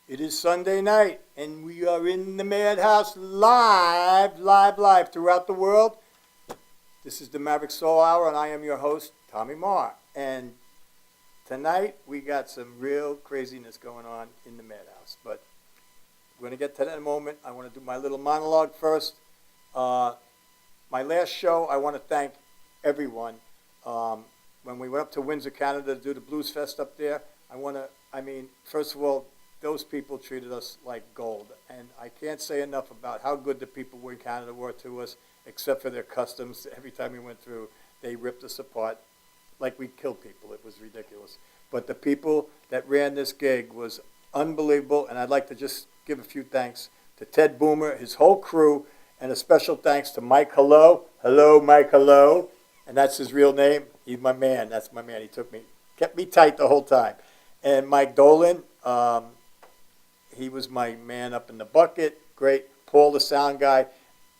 It is Sunday night, and we are in the Madhouse live throughout the world. This is the Maverick Soul Hour, and I am your host, Tommy Maher. And tonight, we got some real craziness going on in the Madhouse. But we're going to get to that in a moment. I want to do my little monologue first. My last show, I want to thank everyone. When we went up to Windsor, Canada to do the Blues Fest up there, first of all, those people treated us like gold. And I can't say enough about how good the people in Canada were to us, except for their customs. Every time we went through, they ripped us apart like we killed people. It was ridiculous. But the people that ran this gig was unbelievable, and I'd like to just give a few thanks to Ted Boomer, his whole crew, and a special thanks to Mike Hello. Hello, Mike Hello. And that's his real name. He's my man. That's my man. He kept me tight the whole time. And Mike Dolan, he was my man up in the bucket. Great. Paul, the sound guy.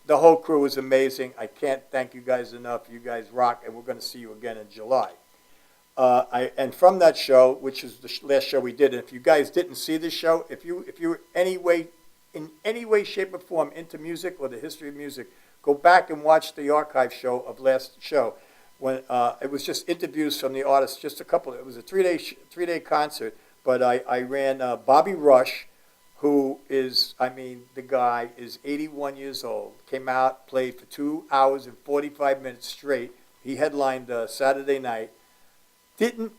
The whole crew was amazing. I can't thank you guys enough. You guys rock, and we're going to see you again in July. And from that show, which is the last show we did, and if you guys didn't see this show, if you're in any way, shape, or form into music or the history of music, go back and watch the archive show of last show. When it was just interviews from the artists, just a couple. It was a three-day concert, but I ran Bobby Rush, who is, the guy is 81 years old. Came out, played for 2 hours and 45 minutes straight. He headlined Saturday night. Didn't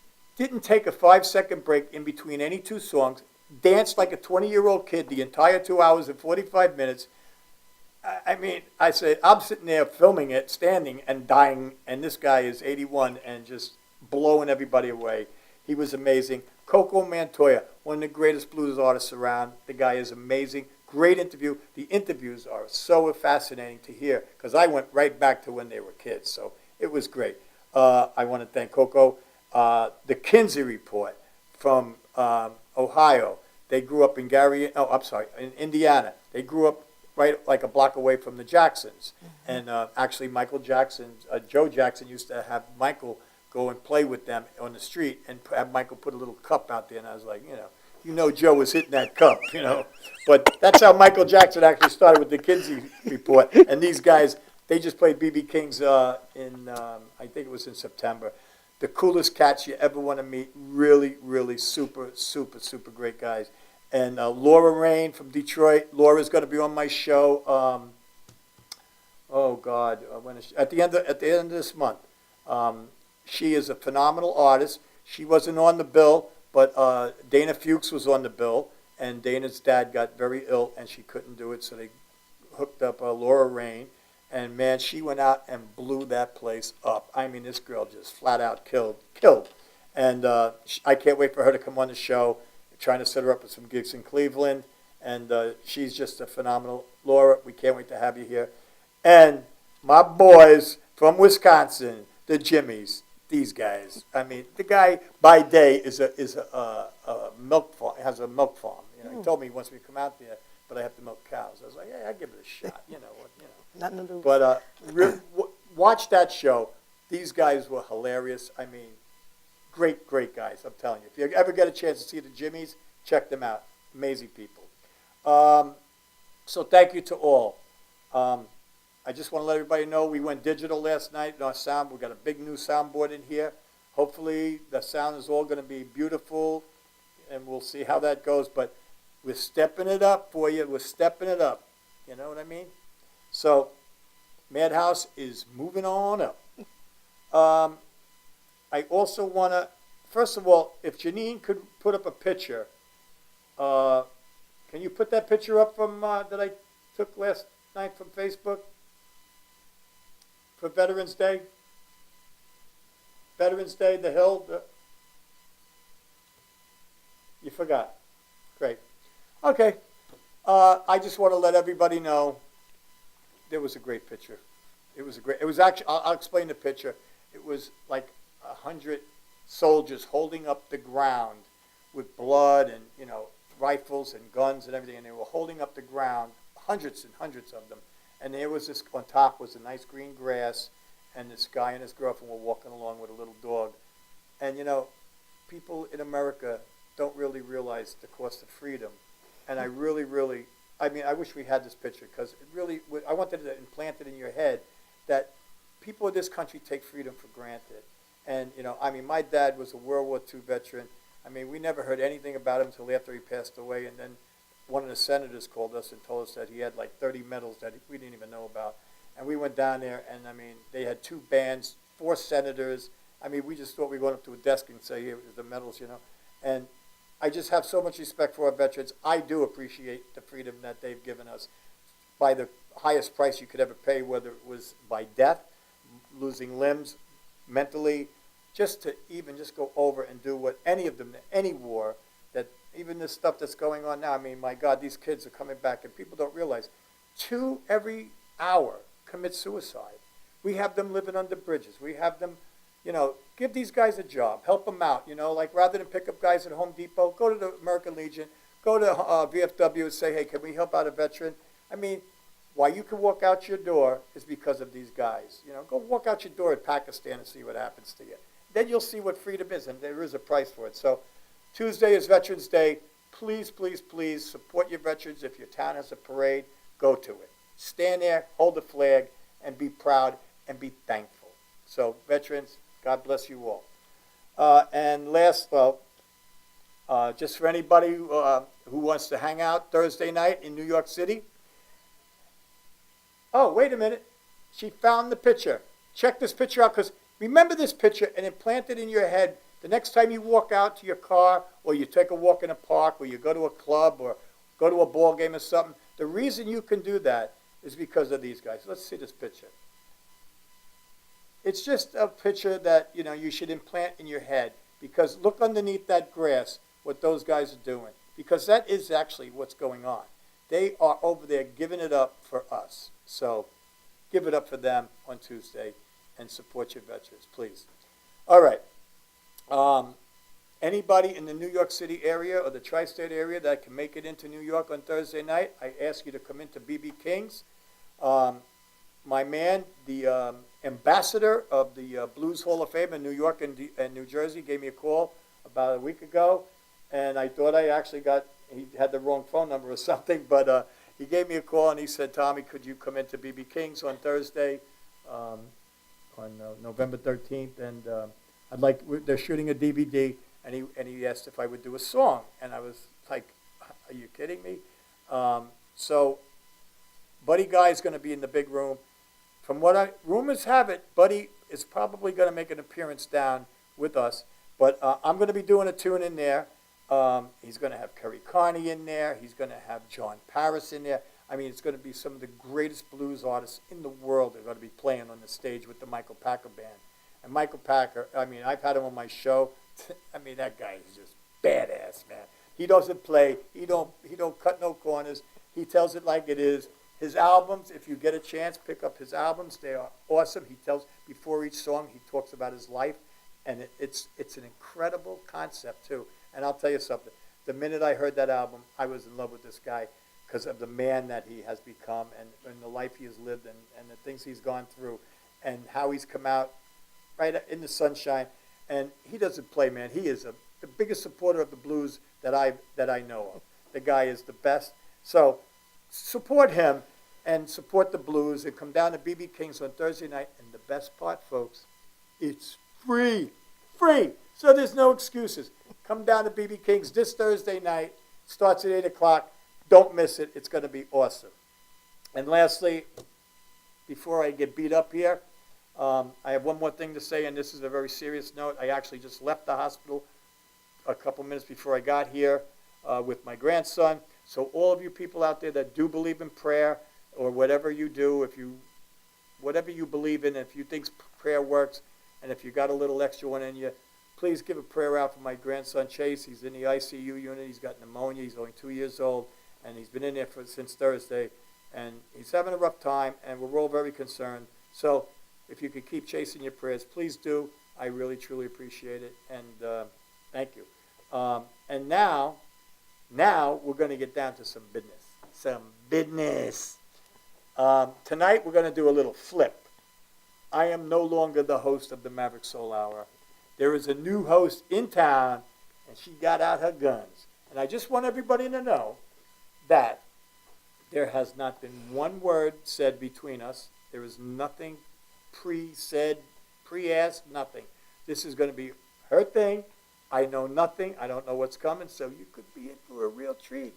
take a 5-second break in between any two songs. Danced like a 20-year-old kid the entire 2 hours and 45 minutes. I said, I'm sitting there filming it, standing and dying, and this guy is 81 and just blowing everybody away. He was amazing. Coco Montoya, one of the greatest blues artists around. The guy is amazing. Great interview. The interviews are so fascinating to hear because I went right back to when they were kids, so it was great. I want to thank Coco. The Kinsey Report from Ohio. They grew up in in Indiana. They grew up right like a block away from the Jacksons. Mm-hmm. And actually Michael Jackson, Joe Jackson used to have Michael go and play with them on the street and have Michael put a little cup out there. And I was like, Joe was hitting that cup, But that's how Michael Jackson actually started with the Kinsey Report. And these guys, they just played B.B. King's I think it was in September. The coolest cats you ever want to meet. Really, really super, super, super great guys. And Laura Rain from Detroit. Laura's going to be on my show. At the end of this month. She is a phenomenal artist. She wasn't on the bill, but Dana Fuchs was on the bill, and Dana's dad got very ill, and she couldn't do it, so they hooked up Laura Rain. And, man, she went out and blew that place up. This girl just flat out killed. And I can't wait for her to come on the show. We're trying to set her up with some gigs in Cleveland. And she's just a phenomenal. Laura, we can't wait to have you here. And my boys from Wisconsin, the Jimmies, these guys. The guy by day is a milk farm. Has a milk farm. He told me he wants me to come out there, but I have to milk cows. I was like, yeah, I'll give it a shot. Nothing to do. But watch that show. These guys were hilarious. Great guys. I'm telling you. If you ever get a chance to see the Jimmies, check them out. Amazing people. So thank you to all. I just want to let everybody know we went digital last night in our sound. We've got a big new soundboard in here. Hopefully the sound is all going to be beautiful, and we'll see how that goes. But we're stepping it up for you. We're stepping it up. You know what I mean? So Madhouse is moving on up. I also want to, first of all, if Janine could put up a picture, can you put that picture up from that I took last night from Facebook? For Veterans Day? Veterans Day, the Hill? You forgot. Great. Okay. I just want to let everybody know there was a great picture. It was actually, I'll explain the picture. It was like 100 soldiers holding up the ground with blood and, rifles and guns and everything, and they were holding up the ground, hundreds and hundreds of them. And there was this, on top was a nice green grass, and this guy and his girlfriend were walking along with a little dog. And, people in America don't really realize the cost of freedom and I really, really, I mean, I wish we had this picture because it really, I wanted to implant it in your head that people in this country take freedom for granted. And, you know, I mean, my dad was a World War II veteran. I mean, we never heard anything about him until after he passed away. And then one of the senators called us and told us that he had like 30 medals that we didn't even know about. And we went down there, and, I mean, they had 2 bands, 4 senators. I mean, we just thought we went up to a desk and say, here, the medals, you know. And I just have so much respect for our veterans. I do appreciate the freedom that they've given us by the highest price you could ever pay, whether it was by death, losing limbs, mentally, just to even just go over and do what any of them, any war, that even this stuff that's going on now, I mean, my God, these kids are coming back, and people don't realize 2 every hour commit suicide. We have them living under bridges. We have them, you know, give these guys a job, help them out, you know, like rather than pick up guys at Home Depot, go to the American Legion, go to VFW and say, hey, can we help out a veteran? I mean, why you can walk out your door is because of these guys. You know, go walk out your door at Pakistan and see what happens to you. Then you'll see what freedom is, and there is a price for it. So Tuesday is Veterans Day. Please, please, please support your veterans. If your town has a parade, go to it. Stand there, hold the flag, and be proud and be thankful. So veterans, God bless you all. And last, just for anybody who wants to hang out Thursday night in New York City. Oh, wait a minute. She found the picture. Check this picture out, because remember this picture and implant it in your head. The next time you walk out to your car, or you take a walk in a park, or you go to a club, or go to a ball game or something, the reason you can do that is because of these guys. Let's see this picture. It's just a picture that, you know, you should implant in your head, because look underneath that grass what those guys are doing, because that is actually what's going on. They are over there giving it up for us. So give it up for them on Tuesday and support your veterans, please. All right. Anybody in the New York City area or the tri-state area that can make it into New York on Thursday night, I ask you to come into BB King's. My man, the ambassador of the Blues Hall of Fame in New York and New Jersey, gave me a call about a week ago, and I thought I actually he had the wrong phone number or something, but he gave me a call and he said, Tommy, could you come into BB King's on Thursday, on November 13th, and they're shooting a DVD, and he asked if I would do a song, and I was like, are you kidding me? So Buddy Guy is going to be in the big room. From what rumors have it, Buddy is probably going to make an appearance down with us, but I'm going to be doing a tune in there. He's going to have Kerry Carney in there. He's going to have John Paris in there. I mean, it's going to be some of the greatest blues artists in the world are going to be playing on the stage with the Michael Packer Band. And Michael Packer, I mean, I've had him on my show. I mean, that guy is just badass, man. He doesn't play. He don't cut no corners. He tells it like it is. His albums, if you get a chance, pick up his albums. They are awesome. He tells, before each song, he talks about his life. And it's an incredible concept, too. And I'll tell you something. The minute I heard that album, I was in love with this guy because of the man that he has become and the life he has lived and the things he's gone through and how he's come out right in the sunshine. And he doesn't play, man. He is the biggest supporter of the blues that I know of. The guy is the best. So support him and support the blues and come down to BB King's on Thursday night. And the best part, folks, it's free. Free. So there's no excuses. Come down to BB King's this Thursday night. Starts at 8 o'clock. Don't miss it. It's going to be awesome. And lastly, before I get beat up here, I have one more thing to say, and this is a very serious note. I actually just left the hospital a couple minutes before I got here with my grandson. So all of you people out there that do believe in prayer or whatever you do, whatever you believe in, if you think prayer works, and if you got a little extra one in you, please give a prayer out for my grandson Chase. He's in the ICU unit. He's got pneumonia. He's only 2 years old, and he's been in there since Thursday. And he's having a rough time, and we're all very concerned. So if you could keep Chase in your prayers, please do. I really, truly appreciate it, and thank you. And now we're going to get down to some business. Tonight we're going to do a little flip. I am no longer the host of the Maverick Soul Hour. There is a new host in town, and she got out her guns. And I just want everybody to know that there has not been one word said between us. There is nothing pre-said, pre-asked, nothing. This is going to be her thing. I know nothing. I don't know what's coming, so you could be in for a real treat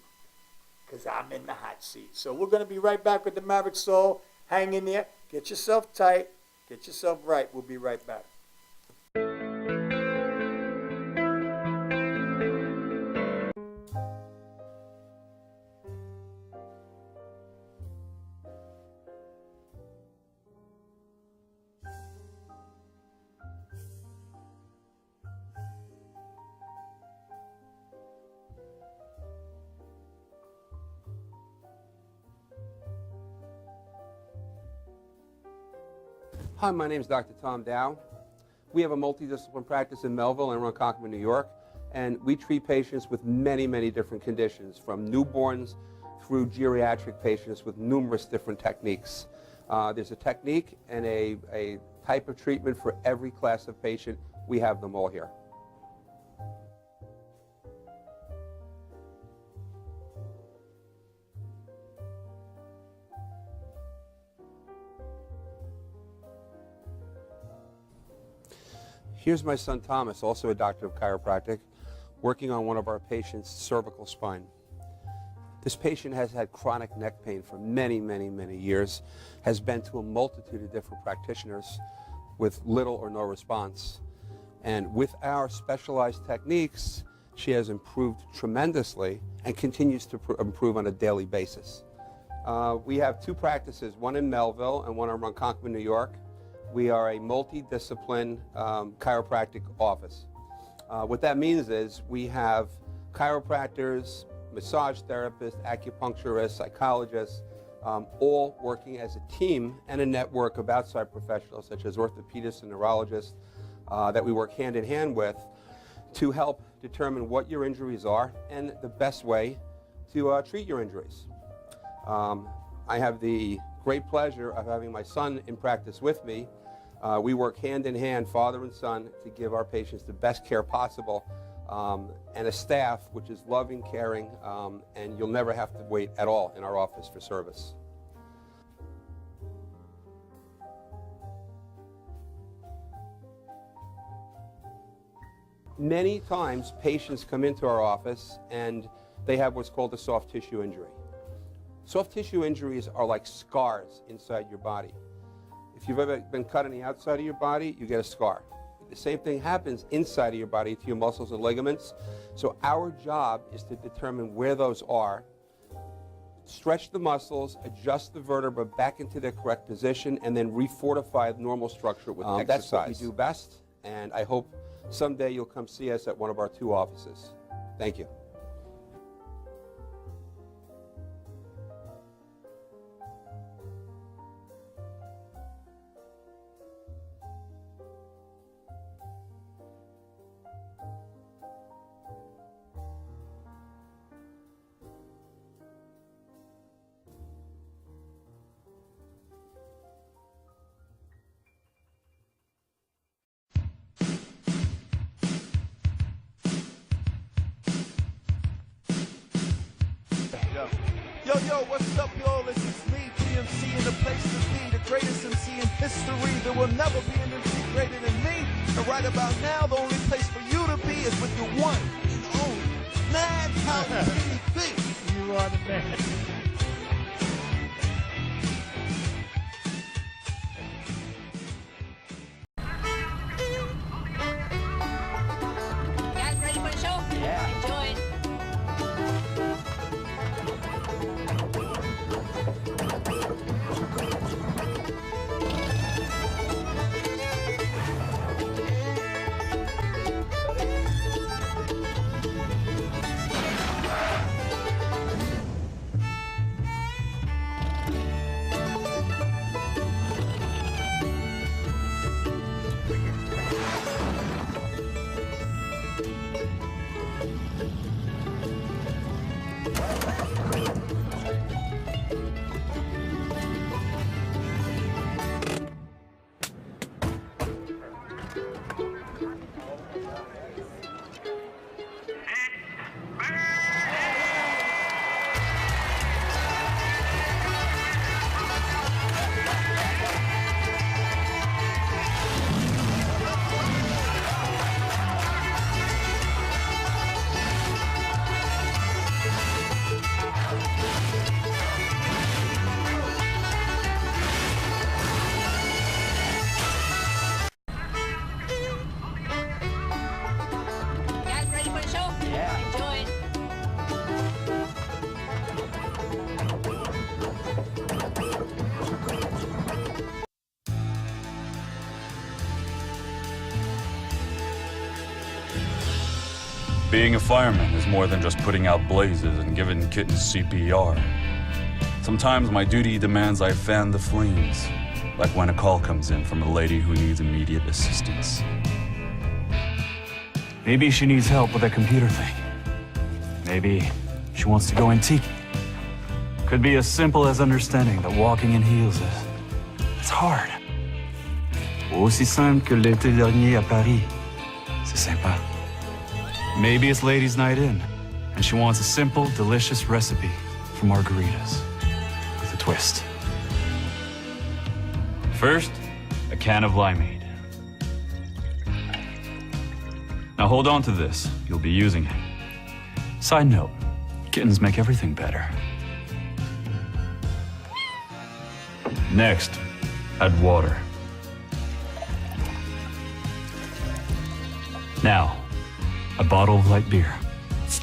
because I'm in the hot seat. So we're going to be right back with the Maverick Soul. Hang in there. Get yourself tight. Get yourself right. We'll be right back. Hi, my name is Dr. Tom Dow. We have a multidisciplinary practice in Melville and Ronkonkoma, New York, and we treat patients with many, many different conditions, from newborns through geriatric patients with numerous different techniques. There's a technique and a type of treatment for every class of patient. We have them all here. Here's my son Thomas, also a doctor of chiropractic, working on one of our patients' cervical spine. This patient has had chronic neck pain for many, many, many years, has been to a multitude of different practitioners with little or no response. And with our specialized techniques, she has improved tremendously and continues to improve on a daily basis. We have two practices, one in Melville and one in Ronkonkoma, New York. We are a multidiscipline chiropractic office. What that means is we have chiropractors, massage therapists, acupuncturists, psychologists, all working as a team and a network of outside professionals such as orthopedists and neurologists that we work hand in hand with to help determine what your injuries are and the best way to treat your injuries. I have the great pleasure of having my son in practice with me. We work hand in hand, father and son, to give our patients the best care possible, and a staff which is loving, caring, and you'll never have to wait at all in our office for service. Many times patients come into our office and they have what's called a soft tissue injury. Soft tissue injuries are like scars inside your body. If you've ever been cut on the outside of your body, you get a scar. The same thing happens inside of your body to your muscles and ligaments. So our job is to determine where those are, stretch the muscles, adjust the vertebra back into their correct position, and then refortify the normal structure with exercise. That's what we do best, and I hope someday you'll come see us at one of our two offices. Thank you. Yo, what's up, y'all? This is me, GMC, in the place to be, the greatest MC in history. There will never be an MC greater than me. And right about now, the only place for you to be is with your one and only Madhouse TV. You are the man. Guys, ready for the show? Yeah. Enjoy it. Enjoy. Being a fireman is more than just putting out blazes and giving kittens CPR. Sometimes my duty demands I fan the flames, like when a call comes in from a lady who needs immediate assistance. Maybe she needs help with a computer thing. Maybe she wants to go antique. Could be as simple as understanding that walking in heels it's hard. Aussi simple que l'été dernier à Paris. C'est sympa. Maybe it's ladies' night in, and she wants a simple, delicious recipe for margaritas with a twist. First, a can of limeade. Now hold on to this. You'll be using it. Side note, kittens make everything better. Next, add water. Now, a bottle of light beer.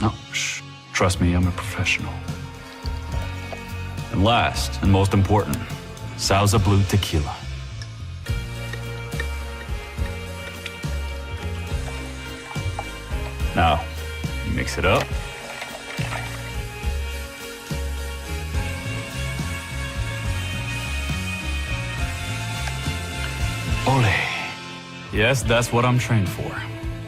No, shh. Trust me, I'm a professional. And last, and most important, Sauza Blue tequila. Now, you mix it up. Ole. Yes, that's what I'm trained for.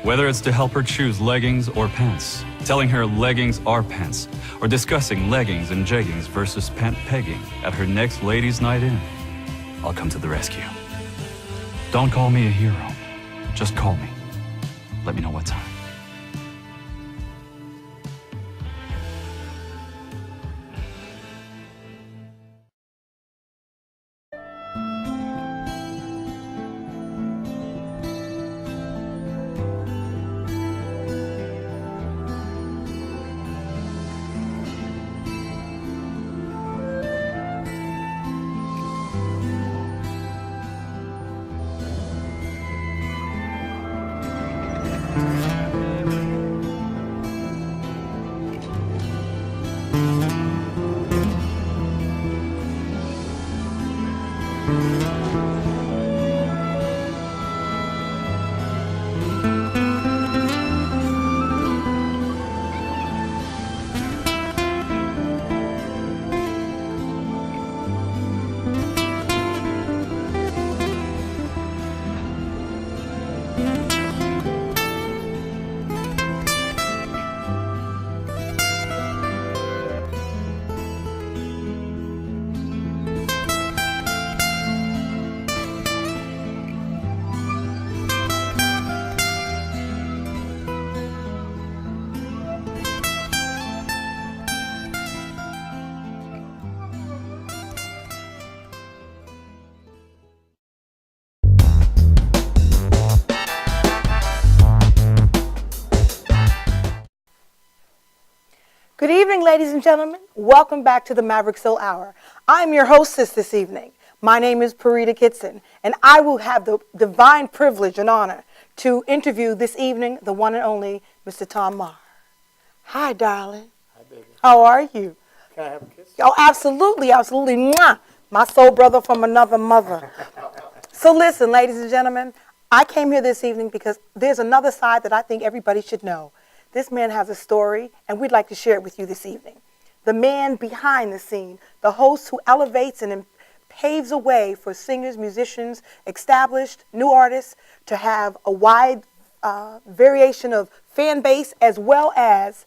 Whether it's to help her choose leggings or pants, telling her leggings are pants, or discussing leggings and jeggings versus pant pegging at her next ladies' night in, I'll come to the rescue. Don't call me a hero. Just call me. Let me know what time. Good evening, ladies and gentlemen. Welcome back to the Maverick Soul Hour. I'm your hostess this evening. My name is Perrita Kitson, and I will have the divine privilege and honor to interview this evening the one and only Mr. Tom Maher. Hi, darling. Hi, baby. How are you? Can I have a kiss? Oh, absolutely, absolutely. Mwah! My soul brother from another mother. So listen, ladies and gentlemen, I came here this evening because there's another side that I think everybody should know. This man has a story, and we'd like to share it with you this evening. The man behind the scene, the host who elevates and paves a way for singers, musicians, established, new artists to have a wide variation of fan base as well as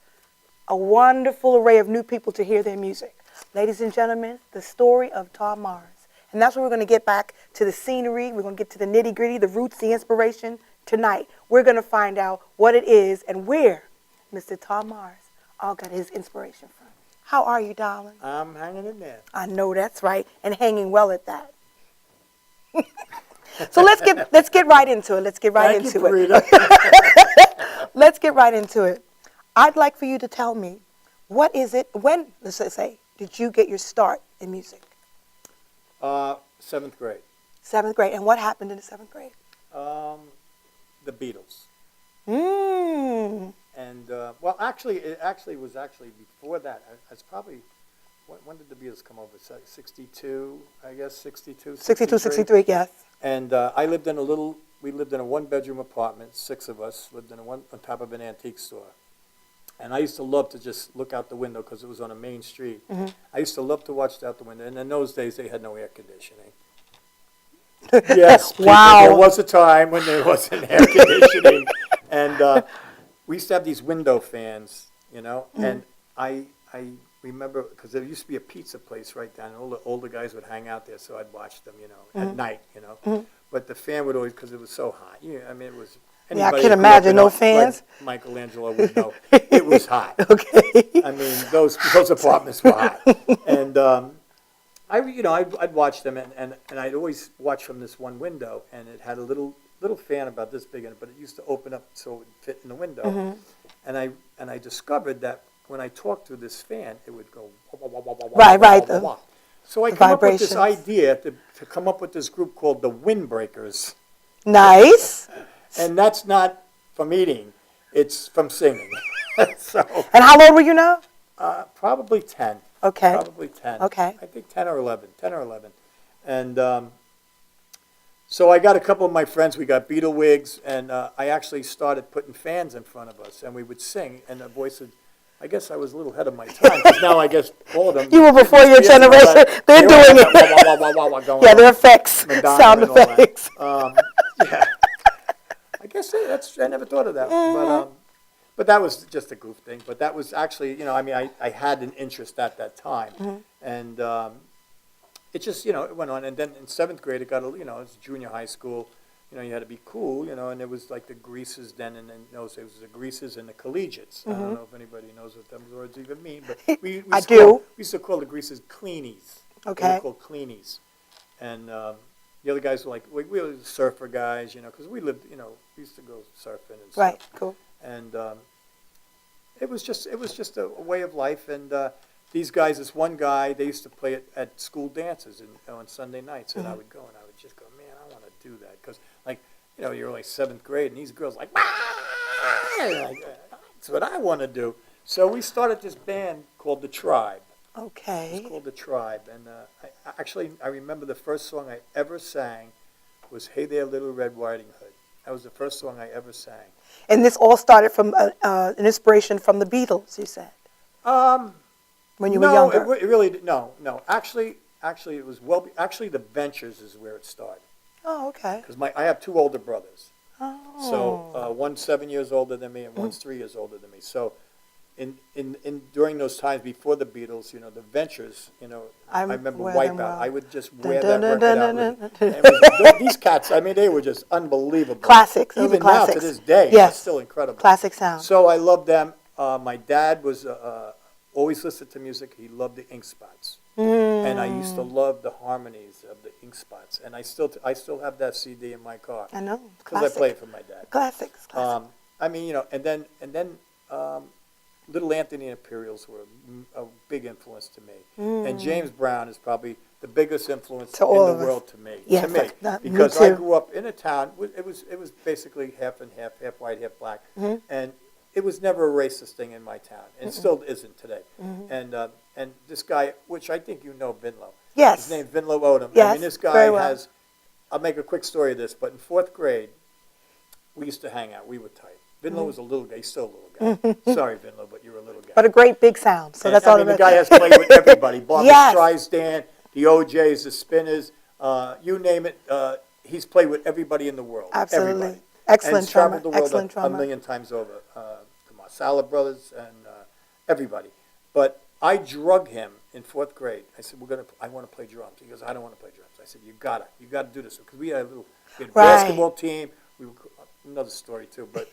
a wonderful array of new people to hear their music. Ladies and gentlemen, the story of Tom Maher. And that's where we're going to get back to the scenery. We're going to get to the nitty-gritty, the roots, the inspiration. Tonight, we're going to find out what it is and where Mr. Tom Maher all got his inspiration from. How are you, darling? I'm hanging in there. I know that's right, and hanging well at that. So let's get right into it. Let's get right Thank into you, it. Perrita. Let's get right into it. I'd like for you to tell me, what is it, when, let's say, did you get your start in music? 7th grade. 7th grade. And what happened in the 7th grade? The Beatles. Mmm. And, Well, actually, it actually was before that. It's probably, when did the Beatles come over? 62, I guess, 62, 62, 63, yes. And we lived in a one-bedroom apartment, 6 of us, lived on top of an antique store. And I used to love to just look out the window because it was on a main street. I used to love to watch out the window. And in those days, they had no air conditioning. Yes, people, Wow. there was a time when there wasn't air conditioning. And we used to have these window fans, and I remember, because there used to be a pizza place right down, and all the older guys would hang out there, so I'd watch them, at night, But the fan would always, because it was so hot. I mean, it was... Yeah, I anybody can who grew up imagine, in no fans. Like Michelangelo would know. It was hot. Okay. I mean, those apartments were hot. And I'd watch them, and I'd always watch from this one window, and it had a little fan about this big in it, but it used to open up so it would fit in the window. And I discovered that when I talked through this fan, it would go wah, wah, wah, wah, wah, Right, wah, right, wah, wah. So I the came up with this vibrations. idea to come up with this group called the Windbreakers. Nice. And that's not from eating, it's from singing. So And how old were you now? probably 10. Okay. Probably 10. Okay. I think 10 or 11. And so I got a couple of my friends, we got Beatle wigs, and I actually started putting fans in front of us, and we would sing, and the voice would, I guess I was a little ahead of my time, because now I guess all of them. You were before your generation. They're They all doing had it. that wah, wah, wah, wah, wah going Yeah, on. they're effects, Madonna sound and all that. effects. Yeah. I guess I never thought of that. But that was just a goof thing. But that was actually, I had an interest at that time. And it just, it went on. And then in 7th grade, it got, it's junior high school. You had to be cool, and it was like the Greases then, and in those days it was the Greases and the Collegiates. I don't know if anybody knows what those words even mean, but we I used to call- do. We used to call the Greases Cleanies. They Okay. were called Cleanies. And the other guys were like, we were surfer guys, because we lived, we used to go surfing and stuff. Right, cool. And it was just a way of life. And these guys, this one guy, they used to play it at school dances on Sunday nights, and I would go and I would just go, man, I want to do that, because you're like 7th grade, and these girls like, that's what I want to do. So we started this band called The Tribe. Okay. It's called The Tribe, and I remember the first song I ever sang was "Hey There, Little Red Riding Hood." That was the first song I ever sang. And this all started from an inspiration from the Beatles, you said, when you were younger. No, it really did. No. Actually, it was actually the Ventures is where it started. Oh, okay. Because I have 2 older brothers. Oh. So one's 7 years older than me, and one's 3 years older than me. So, during those times before the Beatles, the Ventures, I remember wear them Wipeout. well. I would just Dun, wear dun, that dun, record dun, out. dun, And these cats, I mean, they were just unbelievable. Classics. Those Even are classics. now to this day, Yes. it's still incredible. Classic sound. So I loved them. My dad was always listened to music. He loved the Ink Spots. And I used to love the harmonies of the Ink Spots, and I still have that CD in my car I know. because I Classic. play it for my dad. Classics. Classic. I mean, and then Little Anthony and Imperials were a big influence to me, and James Brown is probably the biggest influence To all in of the us. world to me. Yes, to me, me because I too. grew up in a town. It was basically half and half white, half black, and it was never a racist thing in my town, and still isn't today. And this guy, which I think you know, Vinlo. Yes. His name's Vinlo Odom. I Yes, mean, this guy very well. has. I'll make a quick story of this, but in 4th grade, we used to hang out. We were tight. Vinlo was a little guy. He's still a little guy. Sorry, Vinlo, but you're a little guy. But a great big sound. So And, that's all I mean, that the guy has played with everybody. Barbra Yes. Streisand, the OJs, the Spinners, you name it. He's played with everybody in the world. Absolutely. Everybody. Excellent and traveled drummer, the world excellent a drummer. million times over. The Marsala brothers and everybody. But I drug him in 4th grade. I said, I want to play drums. He goes, I don't want to play drums. I said, you gotta do this. Because we had a Right. basketball team. We were, another story too, but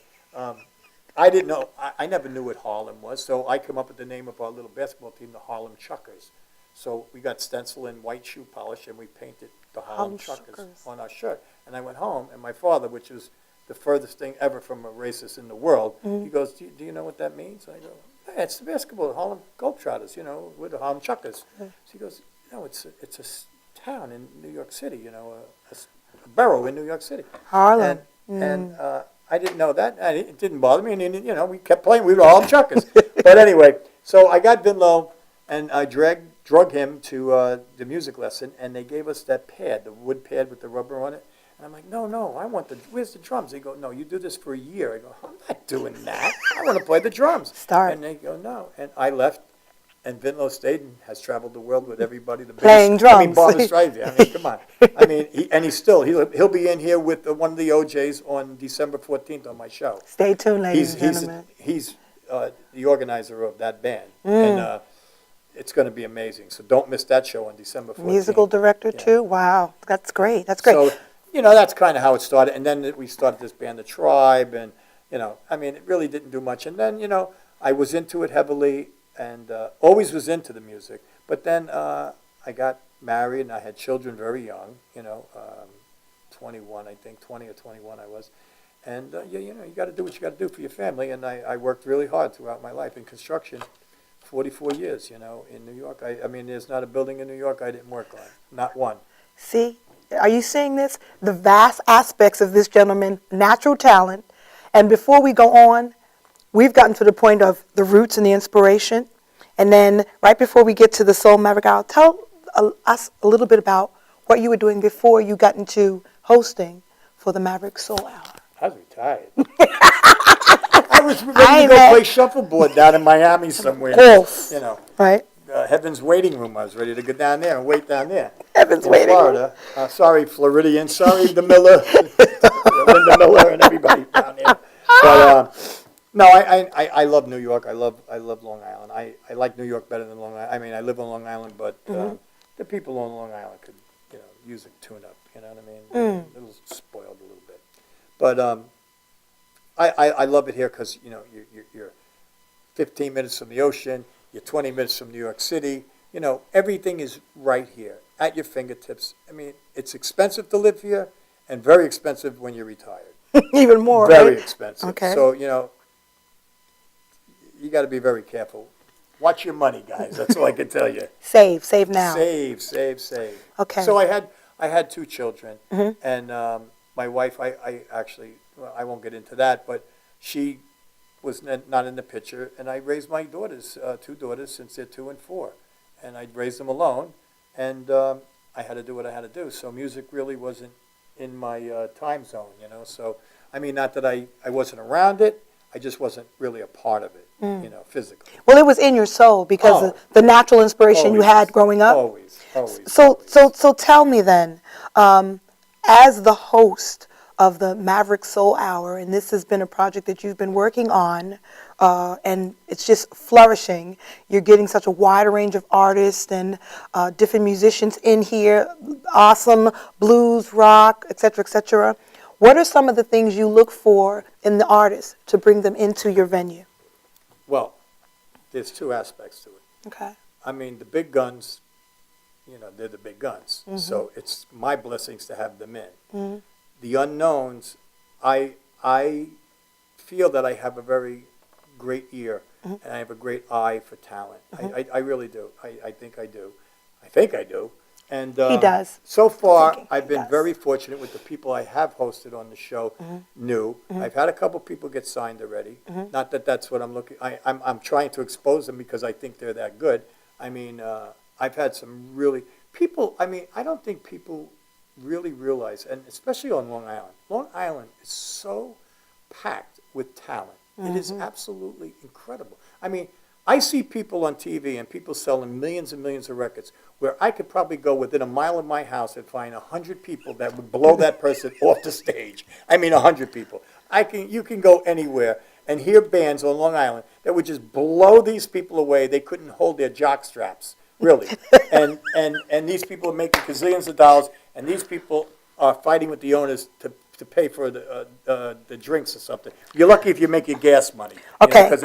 I didn't know. I never knew what Harlem was, so I came up with the name of our little basketball team, the Harlem Chuckers. So we got stencil and white shoe polish, and we painted the Harlem Chuckers on our shirt. And I went home, and my father, which is the furthest thing ever from a racist in the world, he goes, do you know what that means? I go, hey, it's the basketball, Harlem Globetrotters, we're the Harlem Chuckers. So he goes, no, it's a town in New York City, a borough in New York City. Harlem. And I didn't know that. It didn't bother me. And, you know, we kept playing. We were all chuckers. But anyway, so I got Vinlo, and I drug him to the music lesson, and they gave us that pad, the wood pad with the rubber on it. And I'm like, no, I want where's the drums? They go, no, you do this for a year. I go, I'm not doing that. I want to play the drums. Start. And they go, no. And I left, and Vinlo stayed and has traveled the world with everybody. The Playing biggest, I mean, drums. Barbra Streisand. I mean, come on. I mean, he'll be in here with one of the OJs on December 14th on my show. Stay tuned, ladies and gentlemen. He's the organizer of that band. And it's going to be amazing. So don't miss that show on December 14th. Musical director, too? Wow. That's great. That's great. So, you know, that's kind of how it started. And then we started this band, The Tribe, and, you know, I mean, it really didn't do much. And then, you know, I was into it heavily and always was into the music. But then I got married and I had children very young, you know, 21, I think, 20 or 21 I was. And, you know, you got to do what you got to do for your family. And I worked really hard throughout my life in construction, 44 years, you know, in New York. I mean, there's not a building in New York I didn't work on, not one. See? Are you seeing this? The vast aspects of this gentleman, natural talent. And before we go on, we've gotten to the point of the roots and the inspiration. And then right before we get to the Soul Maverick Hour, tell us a little bit about what you were doing before you got into hosting for the Maverick Soul Hour. I was retired. I was ready to go play shuffleboard down in Miami somewhere. Golf. You know. Right? Heaven's Waiting Room. I was ready to go down there and wait down there. Heaven's in Waiting Florida. Sorry, Floridian. Sorry, the Miller, Linda Miller, and everybody down there. But no, I love New York. I love Long Island. I like New York better than Long Island. I mean, I live on Long Island, but the people on Long Island could, you know, use a tune-up. You know what I mean? A little spoiled a little bit. But I love it here because, you know, you're 15 minutes from the ocean. You're 20 minutes from New York City. You know, everything is right here at your fingertips. I mean, it's expensive to live here and very expensive when you're retired. Even more, Very right? expensive. Okay. So, you know, you got to be very careful. Watch your money, guys. That's all I can tell you. Save now. Save. Okay. So I had 2 children, and my wife, I actually, well, I won't get into that, but she was not in the picture, and I raised my daughters, 2 daughters, since they're 2 and 4, and I raised them alone, and I had to do what I had to do. So music really wasn't in my time zone, you know. So I mean, not that I wasn't around it, I just wasn't really a part of it, you know, physically. Well, it was in your soul because of the natural inspiration you had growing up. Always. So tell me then, as the host of the Maverick Soul Hour, and this has been a project that you've been working on, and it's just flourishing. You're getting such a wide range of artists and different musicians in here, awesome blues, rock, etc., etc. What are some of the things you look for in the artists to bring them into your venue? Well, there's 2 aspects to it. Okay. I mean, the big guns, you know, they're the big guns. So it's my blessings to have them in. The unknowns, I feel that I have a very great ear and I have a great eye for talent. I really do. I think I do. And He does. So far, I've been very fortunate with the people I have hosted on the show. New. I've had a couple people get signed already. Not that that's what I'm looking. I'm trying to expose them because I think they're that good. I mean, I've had some really people. I mean, I don't think people really realize, and especially on Long Island. Long Island is so packed with talent. It is absolutely incredible. I mean, I see people on TV and people selling millions and millions of records where I could probably go within a mile of my house and find 100 people that would blow that person off the stage. I mean, 100 people. You can go anywhere and hear bands on Long Island that would just blow these people away. They couldn't hold their jock straps, really. and these people are making gazillions of dollars, and these people are fighting with the owners to pay for the drinks or something. You're lucky if you make your gas money. Okay. Because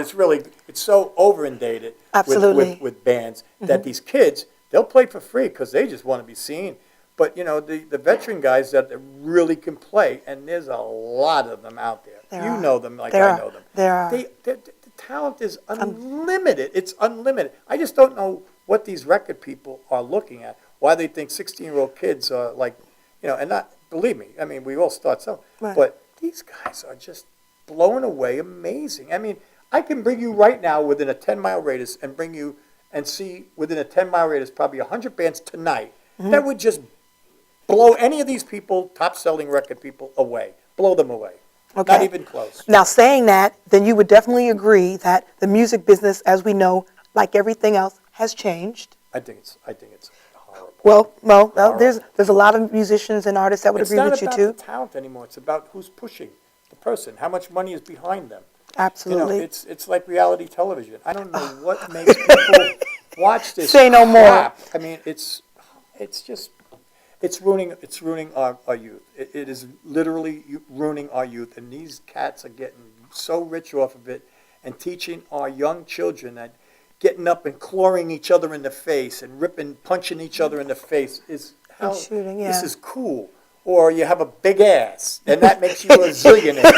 it's so over-inundated Absolutely. with bands that these kids, they'll play for free because they just want to be seen. But, you know, the veteran guys that really can play, and there's a lot of them out there. You know them like I know them. There are. The talent is unlimited. It's unlimited. I just don't know what these record people are looking at, why they think 16-year-old kids are like, you know, and not, believe me, I mean, we all start somewhere. Right. But these guys are just blown away, amazing. I mean, I can bring you right now within a 10-mile radius and bring you and see within a 10-mile radius probably 100 bands tonight that would just blow any of these people, top-selling record people, away. Blow them away. Okay. Not even close. Now, saying that, then you would definitely agree that the music business, as we know, like everything else, has changed. I think it's horrible. Well, there's a lot of musicians and artists that would agree with you It's too. not about the talent anymore. It's about who's pushing the person, how much money is behind them. Absolutely. You know, it's like reality television. I don't know what makes people watch this. Say no more. crap. I mean, it's ruining our youth. It is literally ruining our youth, and these cats are getting so rich off of it, and teaching our young children that getting up and clawing each other in the face and punching each other in the face is how shooting, yeah. this is cool. Or you have a big ass, and that makes you a zillionaire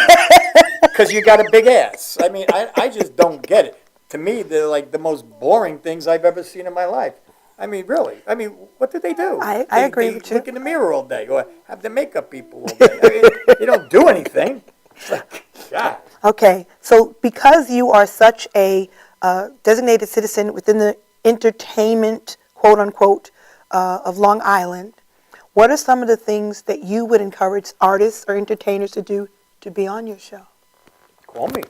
because you got a big ass. I mean, I just don't get it. To me, they're like the most boring things I've ever seen in my life. I mean, really. I mean, what do they do? I They agree with you. Look in the mirror all day, or have the makeup people all day. I mean, they don't do anything. It's like, God. Okay, so because you are such a designated citizen within the entertainment, quote unquote, of Long Island, what are some of the things that you would encourage artists or entertainers to do to be on your show? Call me.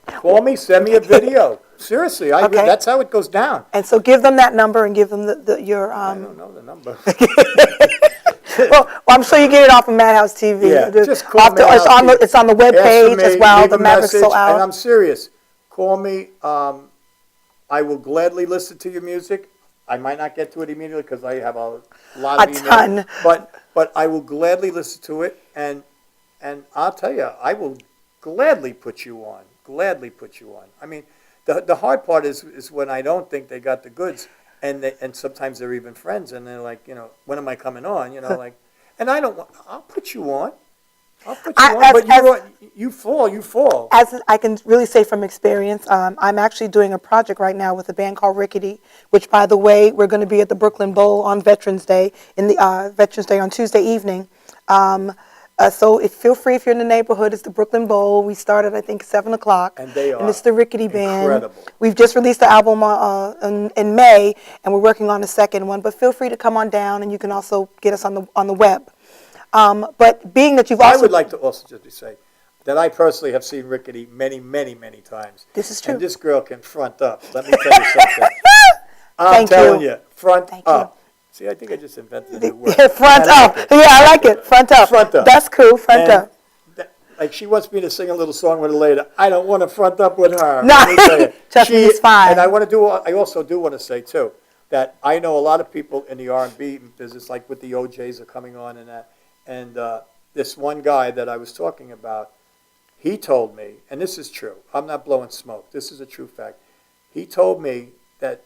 Call me. Send me a video. Seriously, Okay. that's how it goes down. And so give them that number and give them your. I don't know the number. Well, I'm sure you get it off of Madhouse TV. Yeah, just call Off the- Madhouse TV. it's on the web Ask for page me, as well. leave The a Maverick message, Soul Hour. And I'm serious. Call me. I will gladly listen to your music. I might not get to it immediately because I have a lot of A emails. ton. But I will gladly listen to it, and I'll tell you, I will gladly put you on. Gladly put you on. I mean, the hard part is when I don't think they got the goods, and sometimes they're even friends, and they're like, when am I coming on? Like, and I don't want. I'll put you on. I'll put you on. But you fall. As I can really say from experience, I'm actually doing a project right now with a band called Rickety, which, by the way, we're going to be at the Brooklyn Bowl on Veterans Day, Veterans Day on Tuesday evening. So feel free if you're in the neighborhood. It's the Brooklyn Bowl. We started, I think, 7 o'clock. And they are And it's the Rickety Band. incredible. We've just released the album in May, and we're working on the second one. But feel free to come on down, and you can also get us on the web. But being that you've also... I would like to also just say that I personally have seen Rickety many, many, many times. This is true. And this girl can front up. Let me tell you something. I'm Thank telling you. you, front Thank you. up. See, I think I just invented a new word. Front And I up. like it. Yeah, I like it. Front up. Front up. That's cool. Front And up. like she wants me to sing a little song with her later. I don't want to front up with her. No. Let me tell you. Trust me, it's fine. And I also do want to say too that I know a lot of people in the R&B business, like with the OJs are coming on and that. And this one guy that I was talking about, he told me, and this is true. I'm not blowing smoke. This is a true fact. He told me that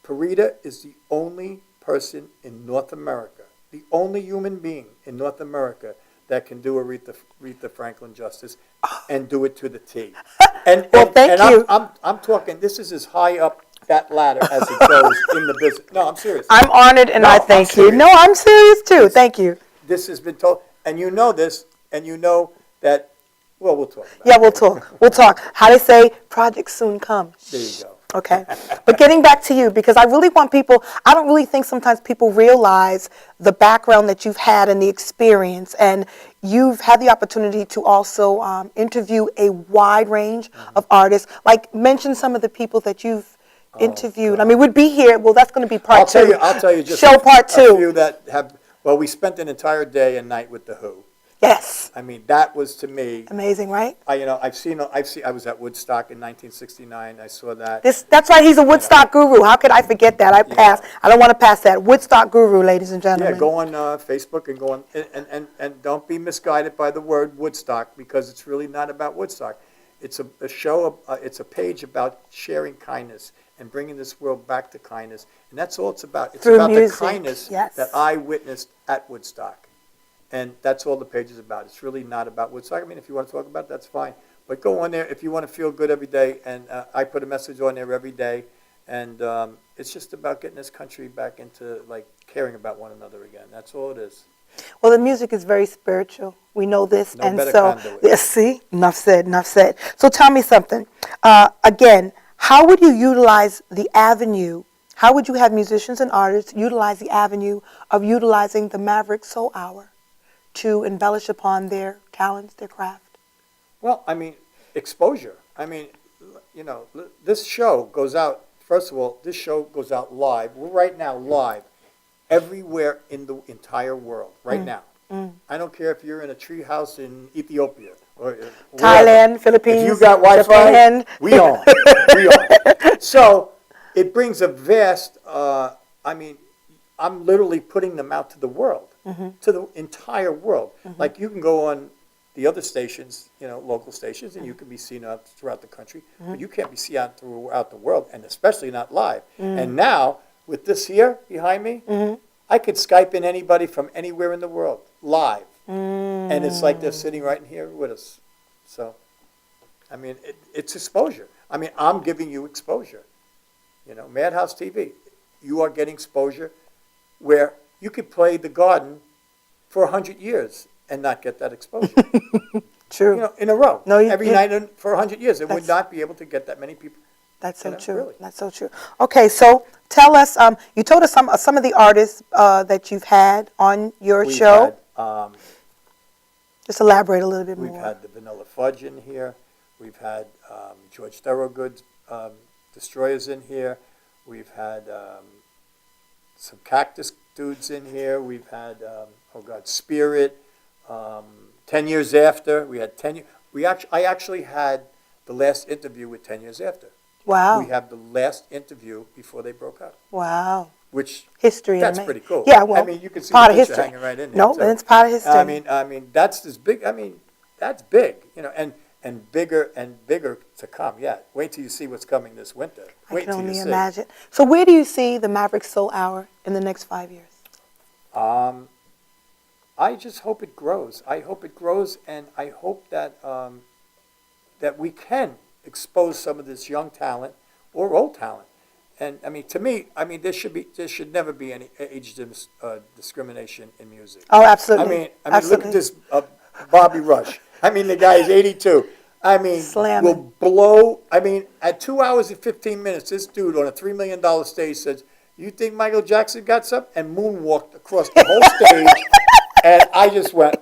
Perrita is the only person in North America, the only human being in North America that can do Aretha Franklin justice and do it to the T. And, Well, thank you. I'm talking, this is as high up that ladder as it goes in the business. No, I'm serious. I'm honored, and No, I I'm thank you. serious. No, I'm serious too. Thank you. This has been told, and you know this, and you know that, well, we'll talk about Yeah, it. we'll talk. We'll talk. How they say, projects soon come. There you go. Okay. But getting back to you, because I really want people, I don't really think sometimes people realize the background that you've had and the experience. And you've had the opportunity to also interview a wide range of artists. Like, mention some of the people that you've interviewed. I mean, we'd be here. Well, that's going to be part two. I'll tell you just Show part a two. few that have, well, we spent an entire day and night with The Who. Yes. I mean, that was to me, Amazing, right? I was at Woodstock in 1969. I saw that. That's right. He's a Woodstock guru. How could I forget that? I don't want to pass that. Woodstock guru, ladies and gentlemen. Yeah, go on Facebook and go on, and don't be misguided by the word Woodstock, because it's really not about Woodstock. It's a show, it's a page about sharing kindness and bringing this world back to kindness. And that's all it's about. It's Through about music, the kindness yes. that I witnessed at Woodstock. And that's all the page is about. It's really not about Woodstock. I mean, if you want to talk about it, that's fine. But go on there if you want to feel good every day. And I put a message on there every day. And it's just about getting this country back into, like, caring about one another again. That's all it is. Well, the music is very spiritual. We know this. No and better so, conduit. yeah, see, enough said, enough said. So tell me something. Again, how would you utilize the avenue? How would you have musicians and artists utilize the avenue of utilizing the Maverick Soul Hour to embellish upon their talents, their craft? Well, I mean, exposure. I mean, you know, this show goes out, first of all, this show goes out live. We're right now live everywhere in the entire world, right now. I don't care if you're in a treehouse in Ethiopia or Thailand, Philippines, If you got Wi-Fi, Japan. we on. We on. So it brings a vast, I mean, I'm literally putting them out to the world, to the entire world. Like you can go on the other stations, you know, local stations, and you can be seen out throughout the country, but you can't be seen out throughout the world, and especially not live. And now, with this here behind me, I could Skype in anybody from anywhere in the world, live. And it's like they're sitting right in here with us. So, I mean, it's exposure. I mean, I'm giving you exposure. You know, Madhouse TV, you are getting exposure where you could play The Garden for 100 years and not get that exposure. True. You know, in a row. No, every night for 100 years. It would That's- not be able to get that many people. That's so You know, true. really. That's so true. Okay, so tell us, you told us some of the artists that you've had on your We've show. had, Just elaborate a little bit we've more. had the Vanilla Fudge in here. We've had George Thorogood's Destroyers in here. We've had some Cactus dudes in here. We've had, Spirit. 10 Years After. We had 10 years. I actually had the last interview with 10 Years After. Wow. We have the last interview before they broke up, Wow. which History. that's in pretty cool. Yeah, well, I mean, you can see part the of picture history. hanging right in there. No, too. and it's part of history. I mean, that's this big. I mean, that's big. You know, and bigger to come. Yeah, wait till you see what's coming this winter. I Wait can till you only see. imagine. So where do you see the Maverick Soul Hour in the next 5 years? I just hope it grows. I hope it grows, and I hope that that we can expose some of this young talent or old talent. And I mean, to me, I mean, there should never be any age discrimination in music. Oh, absolutely. I mean, Absolutely. look at this Bobby Rush. I mean, the guy is 82. I mean, Slamming. will blow. I mean, at 2 hours and 15 minutes, this dude on a $3 million stage says, "You think Michael Jackson got some?" and moonwalked across the whole stage. And I just went,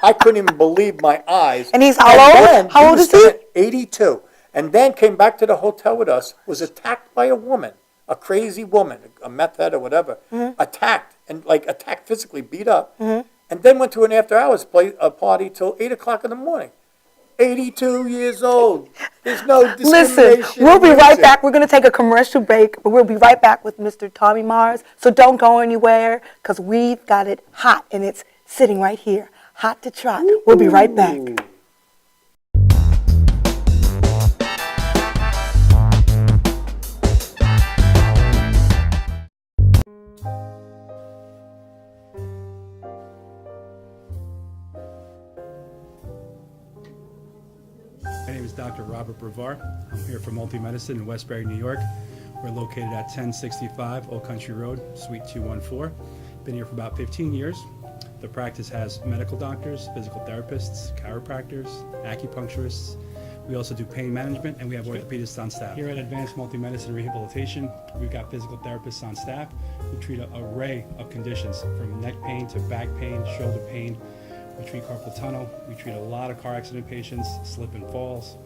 I couldn't even believe my eyes. And he's how old? then How old was is he? 82. And then came back to the hotel with us, was attacked by a woman, a crazy woman, a meth head or whatever, attacked physically, beat up, and then went to an after hours party till 8 o'clock in the morning. 82 years old. There's no discrimination. Listen, we'll be in right music. back. We're going to take a commercial break, but we'll be right back with Mr. Tommy Mars. So don't go anywhere, because we've got it hot, and it's sitting right here, hot to trot. We'll be right back. My name is Dr. Robert Brevard. I'm here for Multi-Medicine in Westbury, New York. We're located at 1065 Old Country Road, Suite 214. Been here for about 15 years. The practice has medical doctors, physical therapists, chiropractors, acupuncturists. We also do pain management, and we have orthopedists on staff. Here at Advanced Multi-Medicine Rehabilitation, we've got physical therapists on staff who treat an array of conditions, from neck pain to back pain, shoulder pain. We treat carpal tunnel. We treat a lot of car accident patients, slip and falls.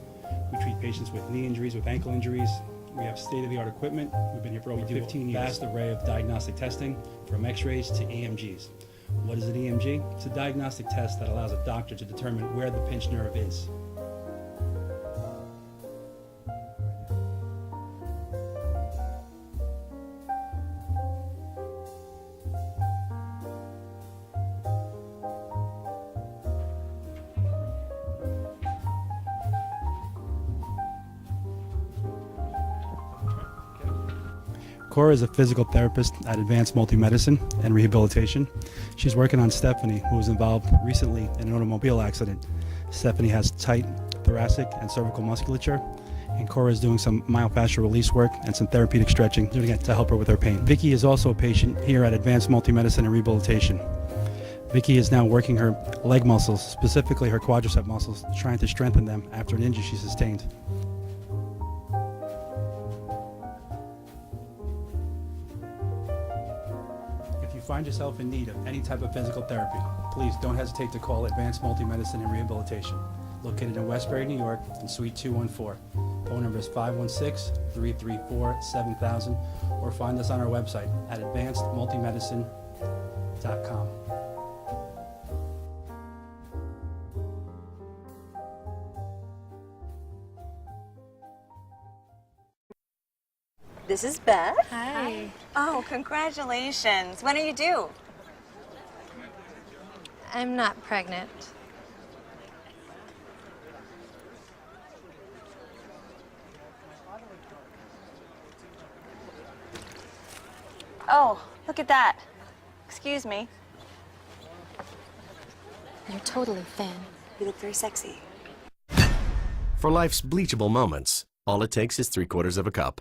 We treat patients with knee injuries, with ankle injuries. We have state-of-the-art equipment. We've been here for over 15 years. Vast array of diagnostic testing, from x-rays to EMGs. What is an EMG? It's a diagnostic test that allows a doctor to determine where the pinched nerve is. Cora is a physical therapist at Advanced Multi-Medicine and Rehabilitation. She's working on Stephanie, who was involved recently in an automobile accident. Stephanie has tight thoracic and cervical musculature, and Cora is doing some myofascial release work and some therapeutic stretching, doing it to help her with her pain. Vicky is also a patient here at Advanced Multi-Medicine and Rehabilitation. Vicky is now working her leg muscles, specifically her quadricep muscles, trying to strengthen them after an injury she sustained. If you find yourself in need of any type of physical therapy, please don't hesitate to call Advanced Multi-Medicine and Rehabilitation, located in Westbury, New York, in Suite 214. Phone number is 516-334-7000, or find us on our website at advancedmultimedicine.com. This is Beth. Hi. Oh, congratulations. When are you due? I'm not pregnant. Oh, look at that. Excuse me. You're totally thin. You look very sexy. For life's bleachable moments, all it takes is 3/4 of a cup.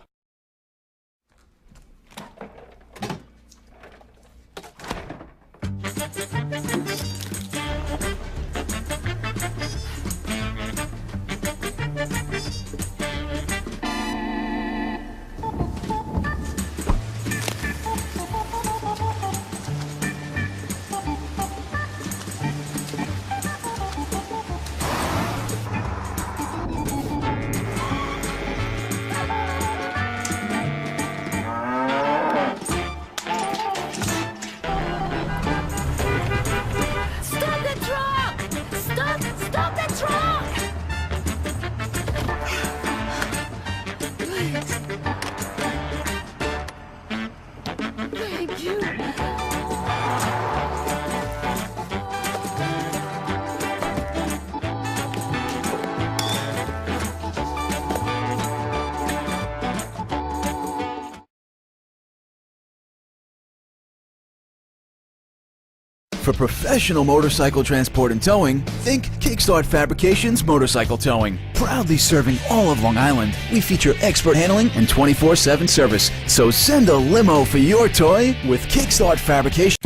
Stop the truck! Stop the truck! Thank you. For professional motorcycle transport and towing, think Kickstart Fabrications Motorcycle Towing. Proudly serving all of Long Island, we feature expert handling and 24/7 service. So send a limo for your toy with Kickstart Fabrications.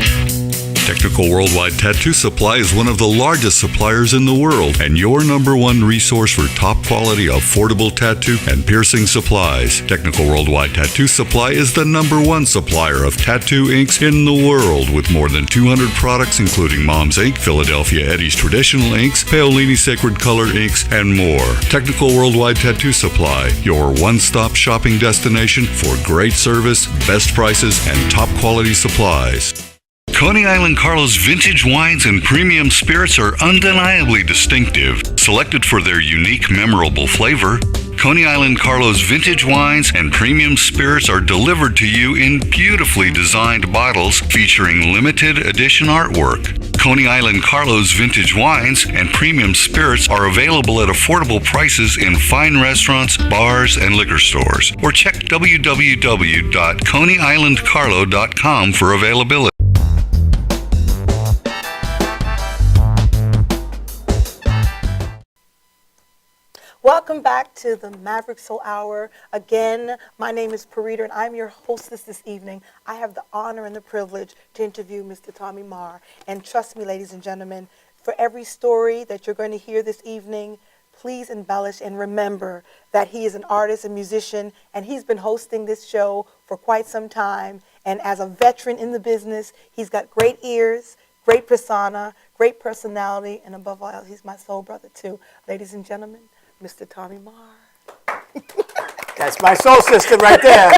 Technical Worldwide Tattoo Supply is one of the largest suppliers in the world and your #1 resource for top quality, affordable tattoo and piercing supplies. Technical Worldwide Tattoo Supply is the #1 supplier of tattoo inks in the world with more than 200 products including Mom's Ink, Philadelphia Eddie's Traditional Inks, Paolini Sacred Color Inks, and more. Technical Worldwide Tattoo Supply, your one-stop shopping destination for great service, best prices, and top quality supplies. Coney Island Carlos vintage wines and premium spirits are undeniably distinctive, selected for their unique, memorable flavor. Coney Island Carlos vintage wines and premium spirits are delivered to you in beautifully designed bottles featuring limited edition artwork. Coney Island Carlos vintage wines and premium spirits are available at affordable prices in fine restaurants, bars, and liquor stores. Or check www.coneyislandcarlo.com for availability. Welcome back to the Maverick Soul Hour. Again, my name is Perrita, and I'm your hostess this evening. I have the honor and the privilege to interview Mr. Tommy Maher. And trust me, ladies and gentlemen, for every story that you're going to hear this evening, please embellish and remember that he is an artist, a musician, and he's been hosting this show for quite some time. And as a veteran in the business, he's got great ears, great persona, great personality, and above all, he's my soul brother too. Ladies and gentlemen, Mr. Tommy Maher. That's my soul sister right there.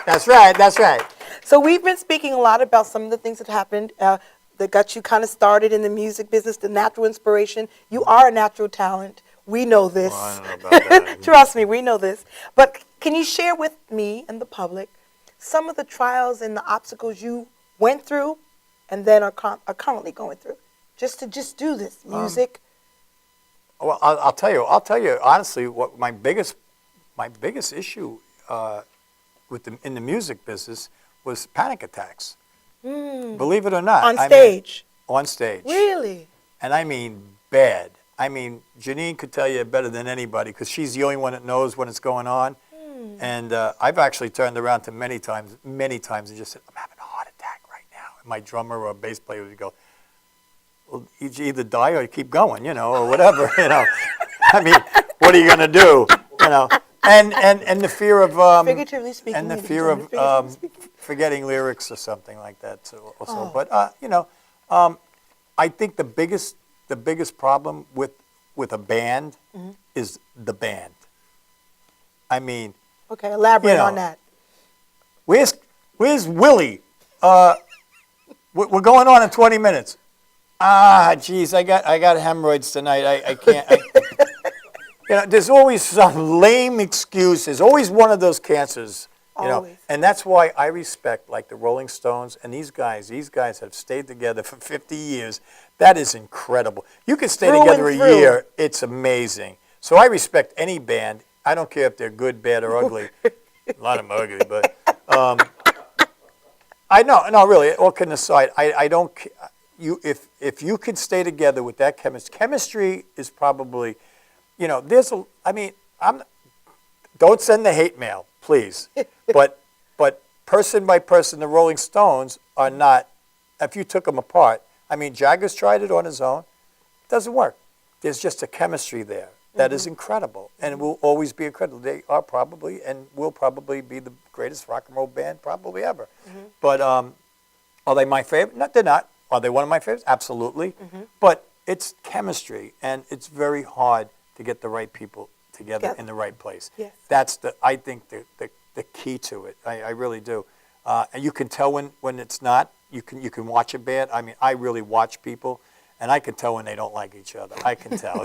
That's right, that's right. So we've been speaking a lot about some of the things that happened that got you kind of started in the music business, the natural inspiration. You are a natural talent. We know this. Well, I don't know about that. Trust me, we know this. But can you share with me and the public some of the trials and the obstacles you went through and then are currently going through just to do this music? Well, I'll tell you honestly. What my biggest issue in the music business was panic attacks. Believe it or not, On stage. On stage. Really? And I mean bad. I mean, Janine could tell you better than anybody because she's the only one that knows when it's going on. And I've actually turned around to many times, and just said, "I'm having a heart attack right now." And my drummer or bass player would go, well, you either die or you keep going, or whatever, I mean, what are you going to do, And the fear of Figuratively speaking, and the ladies and fear gentlemen, of figuratively speaking. forgetting lyrics or something like that. So also, Oh. but I think the biggest problem with a band is the band. I mean, Okay, elaborate on that. where's Willie? We're going on in 20 minutes. Geez, I got hemorrhoids tonight. I can't. There's always some lame excuse. There's always one of those cancers. Always. And that's why I respect like the Rolling Stones and these guys. These guys have stayed together for 50 years. That is incredible. You can stay Through together and a through. year. It's amazing. So I respect any band. I don't care if they're good, bad, or ugly. A lot of them are ugly, but I know. No, really. All kidding aside, I don't. If you could stay together with that chemistry is probably, there's a. I mean, don't send the hate mail, please. But person by person, the Rolling Stones are not. If you took them apart, I mean, Jagger's tried it on his own. It doesn't work. There's just a chemistry there that is incredible, and it will always be incredible. They are probably and will probably be the greatest rock and roll band probably ever. But are they my favorite? No, they're not. Are they one of my favorites? Absolutely. But it's chemistry, and it's very hard to get the right people together in the right place. Yes. That's I think the key to it. I really do. And you can tell when it's not. You can watch a band. I mean, I really watch people, and I can tell when they don't like each other. I can tell.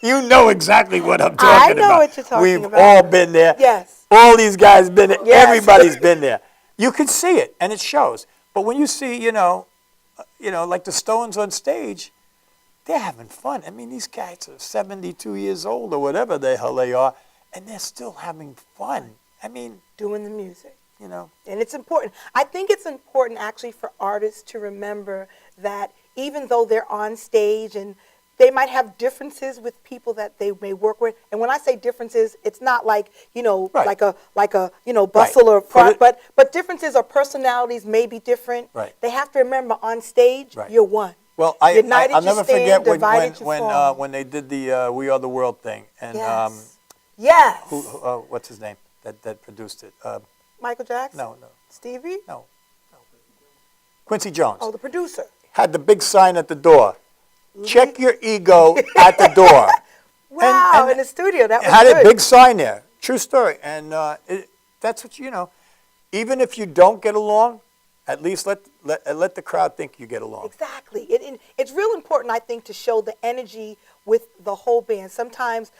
You know exactly what I'm talking about. I know what you're talking about. We've all been there. Yes. All these guys been there. Yes. Everybody's been there. You can see it, and it shows. But when you see, like the Stones on stage, they're having fun. I mean, these guys are 72 years old or whatever the hell they are, and they're still having fun. I mean, Doing the music. And it's important. I think it's important actually for artists to remember that even though they're on stage and they might have differences with people that they may work with, and when I say differences, it's not like like a bustle or front, but differences or personalities may be different. Right. They have to remember on stage, you're one. Well, United I'll you never stand, forget divided you fall. when they did the We Are the World thing, and Yes. what's his name that produced it? Michael Jackson? No. Stevie? No. Quincy Jones. Oh, the producer. Had the big sign at the door. Check your ego at the door. Wow, And in the studio, that was had good. a big sign there. True story. And that's what even if you don't get along, at least let the crowd think you get along. Exactly. It's real important, I think, to show the energy with the whole band. Sometimes,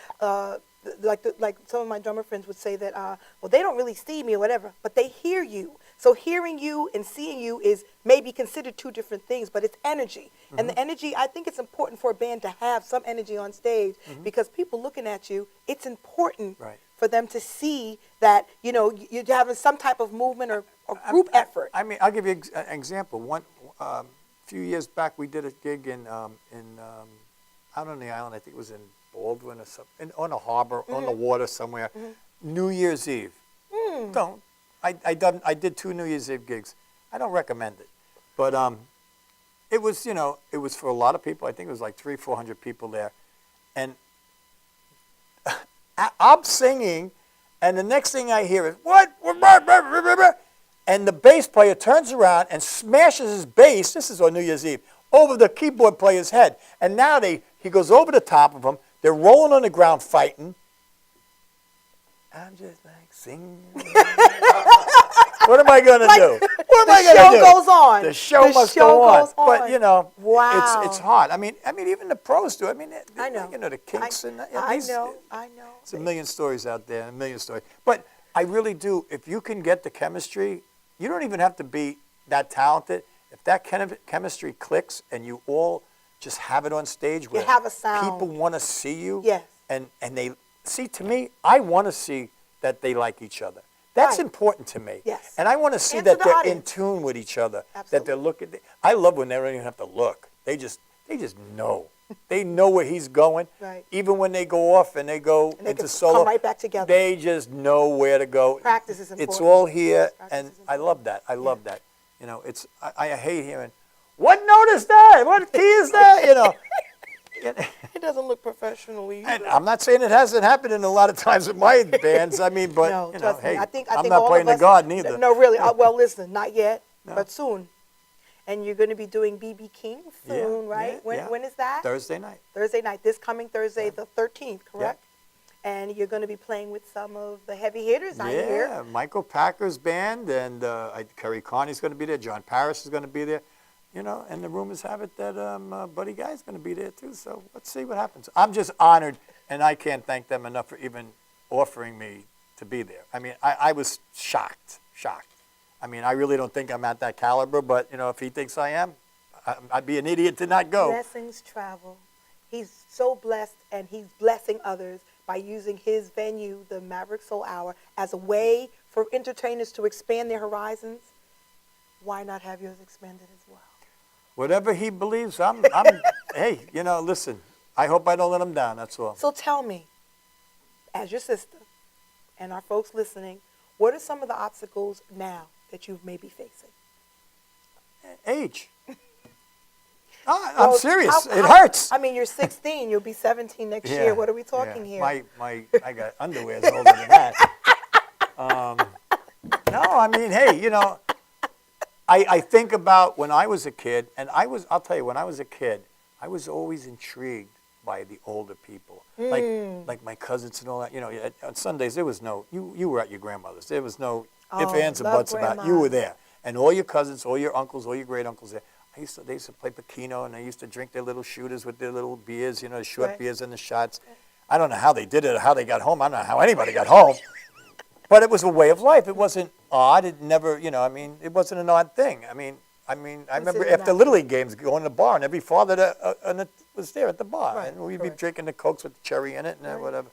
like some of my drummer friends would say that, well, they don't really see me or whatever, but they hear you. So hearing you and seeing you is maybe considered two different things, but it's energy. And the energy, I think it's important for a band to have some energy on stage because people looking at you, it's important for them to see that, you're having some type of movement or group effort. I mean, I'll give you an example. A few years back, we did a gig in out on the island. I think it was in Baldwin or something, on a harbor, on the water somewhere. New Year's Eve. Don't. I did 2 New Year's Eve gigs. I don't recommend it, but it was it was for a lot of people. I think it was like 300-400 people there, and I'm singing, and the next thing I hear is what? And the bass player turns around and smashes his bass. This is on New Year's Eve over the keyboard player's head, and now he goes over the top of him. They're rolling on the ground fighting. I'm just like singing. What am I going to do? What am I going to do? The show goes on. The show must go on. But, wow. it's hard. I mean, even the pros do. I mean, I know. The Kitson. I know. It's a million stories out there, a million stories. But I really do. If you can get the chemistry, you don't even have to be that talented. If that chemistry clicks and you all just have it on stage where have a sound. People want to see you. Yes. And they see, to me, I want to see that they like each other. That's important to me. Yes. And I want to see And that to the they're audience. in tune with each other. Absolutely. That they're looking. I love when they don't even have to look. They just know. They know where he's going. Right. Even when they go off and they go into can solo, come right back together. They just know where to go. Practice is important. It's all here, Practice and is I love that. I love that. I hate hearing, What note is that? What key is that? You know. It doesn't look professional either. And I'm not saying it hasn't happened in a lot of times with my bands. I mean, but No, you know, trust me. hey, I think I'm not all playing of the us, God neither. No, really. Well, listen, not yet, No. but soon. And you're going to be doing BB King soon, Yeah, right? yeah. When is that? Thursday night. Thursday night. This coming Thursday, the 13th, Yeah. correct? And you're going to be playing with some of the heavy hitters, I hear. Yeah, Michael Packer's band, and Kerry Carney's going to be there. John Parrish is going to be there. You know, and the rumors have it that Buddy Guy's going to be there too. So let's see what happens. I'm just honored, and I can't thank them enough for even offering me to be there. I mean, I was shocked. I mean, I really don't think I'm at that caliber, but you know, if he thinks I am, I'd be an idiot to not go. Blessings travel. He's so blessed, and he's blessing others by using his venue, the Maverick Soul Hour, as a way for entertainers to expand their horizons. Why not have yours expanded as well? Whatever he believes, I'm hey, you know, listen, I hope I don't let him down, that's all. So tell me, as your sister and our folks listening, what are some of the obstacles now that you may be facing? Age. I'm Well, serious. It hurts. I mean, you're 16. You'll be 17 next year. What are we talking here? I got underwears older than that. No, I mean, hey, you know, I think about when I was a kid, and I'll tell you, when I was a kid, I was always intrigued by the older people, like my cousins and all that. You know, on Sundays there was no, you were at your grandmother's. There was no ifs, ands, and buts about it. You were there, and all your cousins, all your uncles, all your great uncles there. They used to play Pacino, and they used to drink their little shooters with their little beers, you know, the short beers and the shots. I don't know how they did it or how they got home. I don't know how anybody got home. But it was a way of life. It wasn't odd. It never, you know, I mean, it wasn't an odd thing. I mean, I remember after Little League games going to the bar, and every father that was there at the bar. Right, and we'd be drinking the Cokes with the cherry in it and whatever.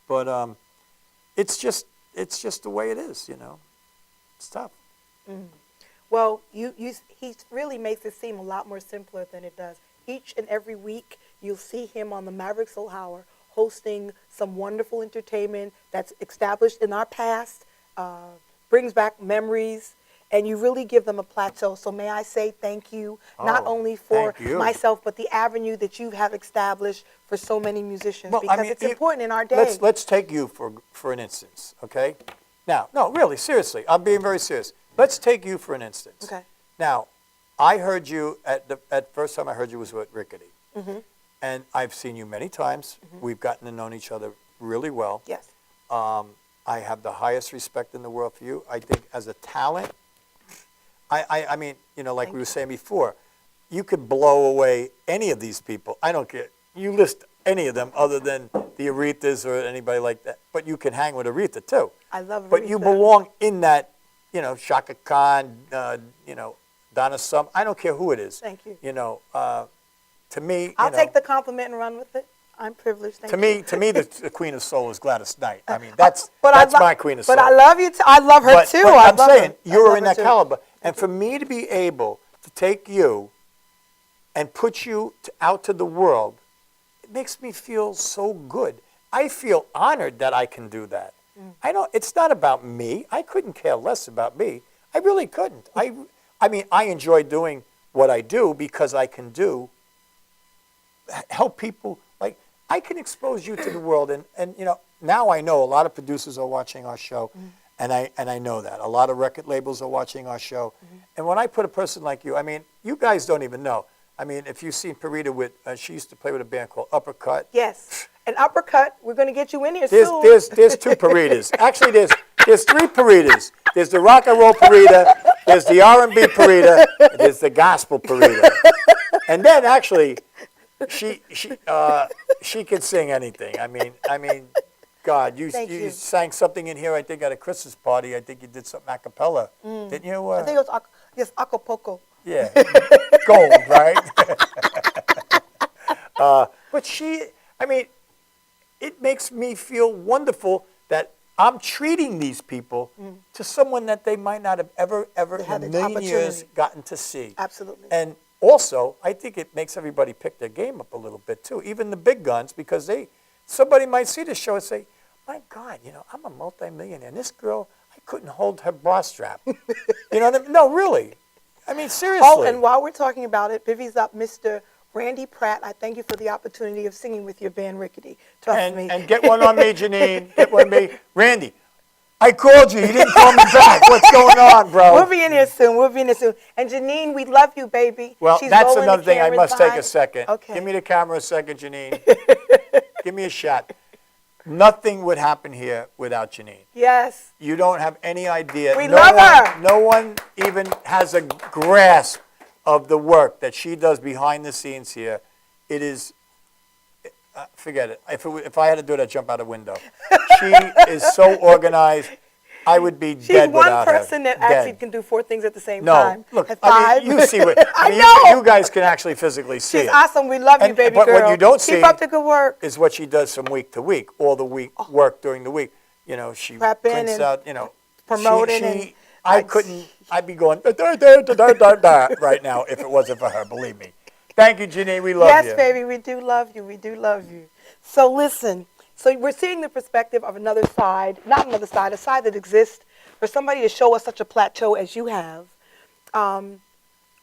But it's just the way it is, you know. It's tough. Well, he really makes it seem a lot more simpler than it does. Each and every week, you'll see him on the Maverick Soul Hour hosting some wonderful entertainment that's established in our past, brings back memories, and you really give them a plateau. So may I say thank you, not only for myself, but the avenue that you have established for so many musicians, Well, because I mean, it's important in our day. Let's take you for an instance, okay? Now, no, really, seriously, I'm being very serious. Let's take you for an instance. Okay. Now, I heard you at first time I heard you was with Rickety. Mm-hmm. And I've seen you many times. Mm-hmm. We've gotten to know each other really well. Yes. I have the highest respect in the world for you. I think as a talent, I mean, you know, like we were saying before, you could blow away any of these people. I don't care. You list any of them other than the Aretha's or anybody like that. But you can hang with Aretha too. I love Aretha. But you belong in that, you know, Shaka Khan, you know, Donna Summer. I don't care who it is. Thank you. You know, to me, I'll take the compliment and run with it. I'm privileged. Thank you. To me, the Queen of Soul is Gladys Knight. I mean, that's my Queen of Soul. But I love you. I love her too. But I'm saying her. you're in that caliber, and for me to be able to take you and put you out to the world, it makes me feel so good. I feel honored that I can do that. I don't. It's not about me. I couldn't care less about me. I really couldn't. I mean, I enjoy doing what I do because I can help people. Like, I can expose you to the world, and you know, now I know a lot of producers are watching our show, and I know that. A lot of record labels are watching our show. And when I put a person like you, I mean, you guys don't even know. I mean, if you've seen Perrita she used to play with a band called Uppercut. Yes, an Uppercut. We're going to get you in here soon. There's two Perritas. Actually, there's three Perritas. There's the rock and roll Perrita, there's the R&B Perrita, and there's the gospel Perrita. And then actually, she can sing anything. I mean, God, you sang something in here. I think at a Christmas party. I think you did something a cappella, didn't you? I think it was Acapulco. Yeah, gold, right? But I mean, it makes me feel wonderful that I'm treating these people to someone that they might not have ever in a million years gotten to see. Absolutely. And also, I think it makes everybody pick their game up a little bit too, even the big guns, because somebody might see the show and say, my God, you know, I'm a multimillionaire, and this girl, I couldn't hold her bra strap. You know what I mean? No, really. I mean, seriously. Oh, and while we're talking about it, Vivi's up, Mr. Randy Pratt. I thank you for the opportunity of singing with your band, Rickety. Trust me. And get one on me, Janine. Get one on me. Randy, I called you. You didn't call me back. What's going on, bro? We'll be in here soon. We'll be in here soon. And Janine, we love you, baby. Well, She's that's rolling another the thing. I cameras must take a behind. second. Okay. Give me the camera a second, Janine. Give me a shot. Nothing would happen here without Janine. Yes. You don't have any idea. We love her. No one even has a grasp of the work that she does behind the scenes here. It is, forget it. If I had to do it, I'd jump out a window. She is so organized. I would be She's dead one without her. person that actually can do 4 things at the same No, time. look, At I five. mean, you see what, I mean, know. you guys can actually physically see She's it. awesome. We love you, baby but girl. what you don't see Keep up the good work. is what she does from week to week, all the work during the week. You know, she Prepping prints and out, you know. promoting and- I'd be going right now if it wasn't for her, believe me. Thank you, Janine. We love you. Yes, baby, we do love you. We do love you. So listen, so we're seeing the perspective of another side, not another side, a side that exists for somebody to show us such a plateau as you have.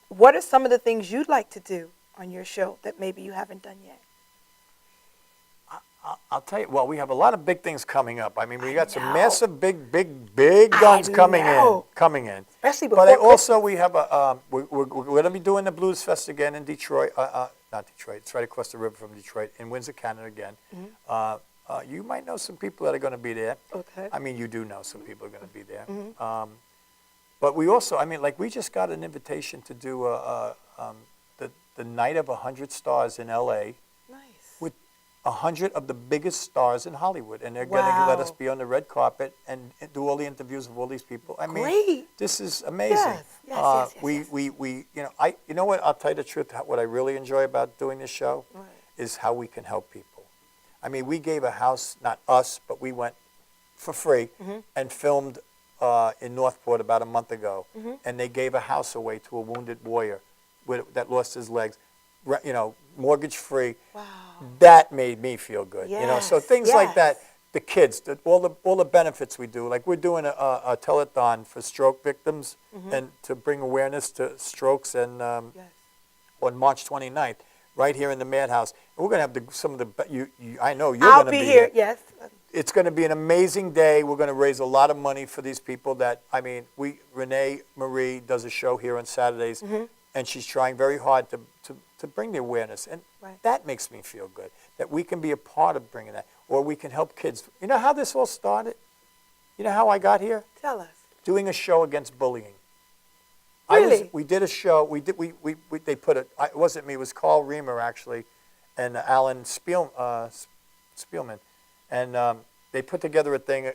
What are some of the things you'd like to do on your show that maybe you haven't done yet? I'll tell you, well, we have a lot of big things coming up. I mean, we got some massive, big guns coming in. Especially But before also we have a, we're going to be doing the Blues Fest again in Detroit. Not Detroit, it's right across the river from Detroit, in Windsor, Canada again. You might know some people that are going to be there. Okay. I mean, you do know some people are going to be there. But we also, I mean, like we just got an invitation to do the night of 100 stars in L.A. with 100 of the biggest stars in Hollywood, and they're going to let us be on the red carpet and do all the interviews of all these people. I mean, this is amazing. Yes. We you know what? I'll tell you the truth. What I really enjoy about doing this show is how we can help people. I mean, we gave a house, not us, but we went for free and filmed in Northport about a month ago, and they gave a house away to a wounded warrior that lost his legs. You know, mortgage free. Wow. That made me feel good. You know, so things like that. The kids, all the benefits we do. Like we're doing a telethon for stroke victims and to bring awareness to strokes, and on March 29th, right here in the Madhouse. And we're going to have some of the. I know you're going to be here. Yes. It's going to be an amazing day. We're going to raise a lot of money for these people. That I mean, Renee Marie does a show here on Saturdays, and she's trying very hard to bring the awareness, and that makes me feel good, that we can be a part of bringing that, or we can help kids. You know how this all started? You know how I got here? Tell us. Doing a show against bullying. Really? We did a show. They put it. It wasn't me. It was Carl Reamer actually, and Alan Spielman, and they put together a thing.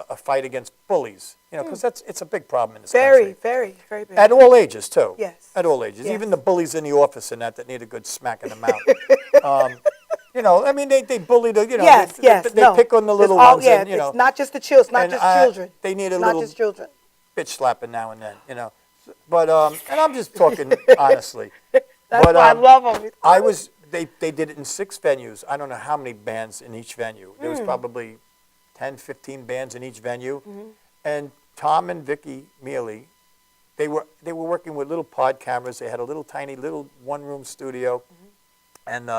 A fight against bullies, you know, because it's a big problem in this country. Very big. At all ages, too. Yes. At all ages. Yes. Even the bullies in the office and that need a good smack in the mouth. You know, I mean, they bully the, you know, they pick on the little ones. Yeah, and, you know, it's not just the children. It's not just children. They need a it's little not just children. bitch slapping now and then, you know. But, and I'm just talking honestly. That's but, why I love them. They did it in 6 venues. I don't know how many bands in each venue. There was probably 10, 15 bands in each venue, and Tom and Vicky Mealy, they were working with little pod cameras. They had a little tiny one-room studio, and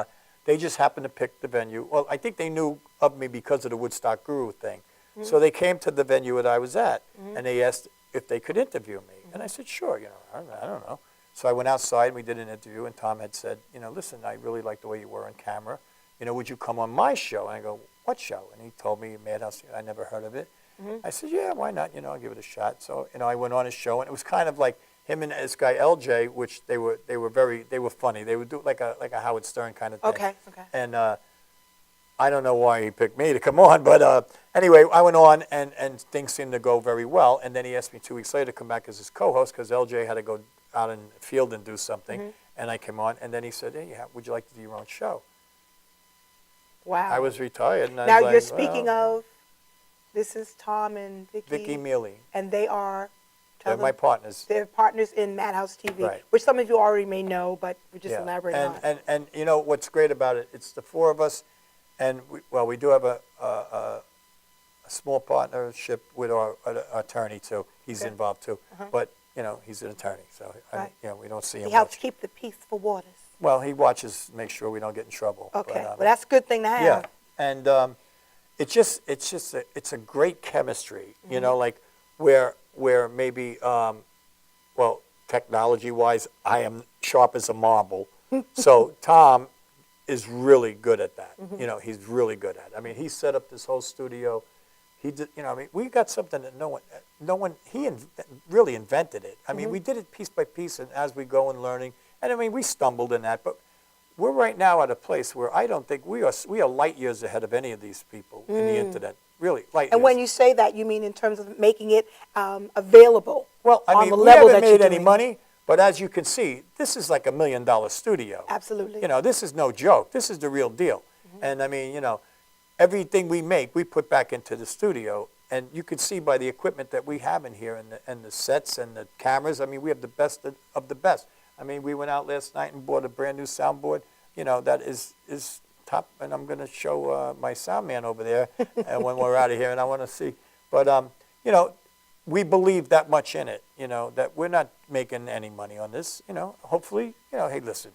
they just happened to pick the venue. Well, I think they knew of me because of the Woodstock Guru thing. So they came to the venue that I was at, and they asked if they could interview me, and I said, sure. You know, I don't know. So I went outside and we did an interview, and Tom had said, you know, listen, I really like the way you were on camera. You know, would you come on my show? And I go, what show? And he told me Madhouse. I never heard of it. I said, yeah, why not? You know, I'll give it a shot. So, you know, I went on his show, and it was kind of like him and this guy LJ, which they were funny. They would do like a Howard Stern kind of thing. Okay. And I don't know why he picked me to come on, but anyway, I went on, and things seemed to go very well. And then he asked me 2 weeks later to come back as his co-host because LJ had to go out in the field and do something. And I came on, and then he said, hey, would you like to do your own show? Wow. I was retired. And now I was you're like, speaking of, this is Tom and Vicky. Vicky Mealy. And they are? They're my partners. They're partners in Madhouse TV, Right. which some of you already may know, but we're just elaborating on. And you know what's great about it? It's the 4 of us, and we do have a small partnership with our attorney too. He's involved too. But he's an attorney, so Right. we don't see him He helps much. keep the peaceful waters. Well, he watches, make sure we don't get in trouble. Okay, But, well, that's a good thing to have. yeah, and it's a great chemistry, like where maybe well, technology-wise, I am sharp as a marble. So Tom is really good at that. He's really good at it. I mean, he set up this whole studio. He did, I mean, we got something that no one, really invented it. I mean, we did it piece by piece, and as we go and learning, and I mean, we stumbled in that, but we're right now at a place where I don't think we are light years ahead of any of these people in the internet. Really, light years. And when you say that, you mean in terms of making it available. Well, I on mean, the we level haven't that you're made any doing. money, but as you can see, this is like $1 million studio. Absolutely. This is no joke. This is the real deal. And I mean, everything we make, we put back into the studio. And you can see by the equipment that we have in here and the sets and the cameras, I mean, we have the best of the best. I mean, we went out last night and bought a brand new soundboard, that is top. And I'm going to show my sound man over there when we're out of here, and I want to see. But, we believe that much in it, that we're not making any money on this. Hopefully, hey, listen,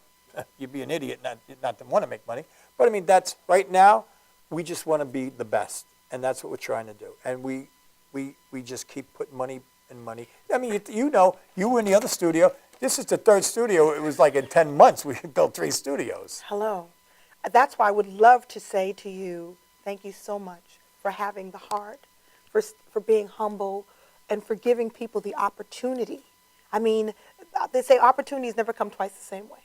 you'd be an idiot not to want to make money. But, I mean, that's right now, we just want to be the best, and that's what we're trying to do. And we just keep putting money and money. I mean, you were in the other studio. This is the third studio. It was like in 10 months we built 3 studios. Hello. That's why I would love to say to you, thank you so much for having the heart, for being humble, and for giving people the opportunity. I mean, they say opportunities never come twice the same way.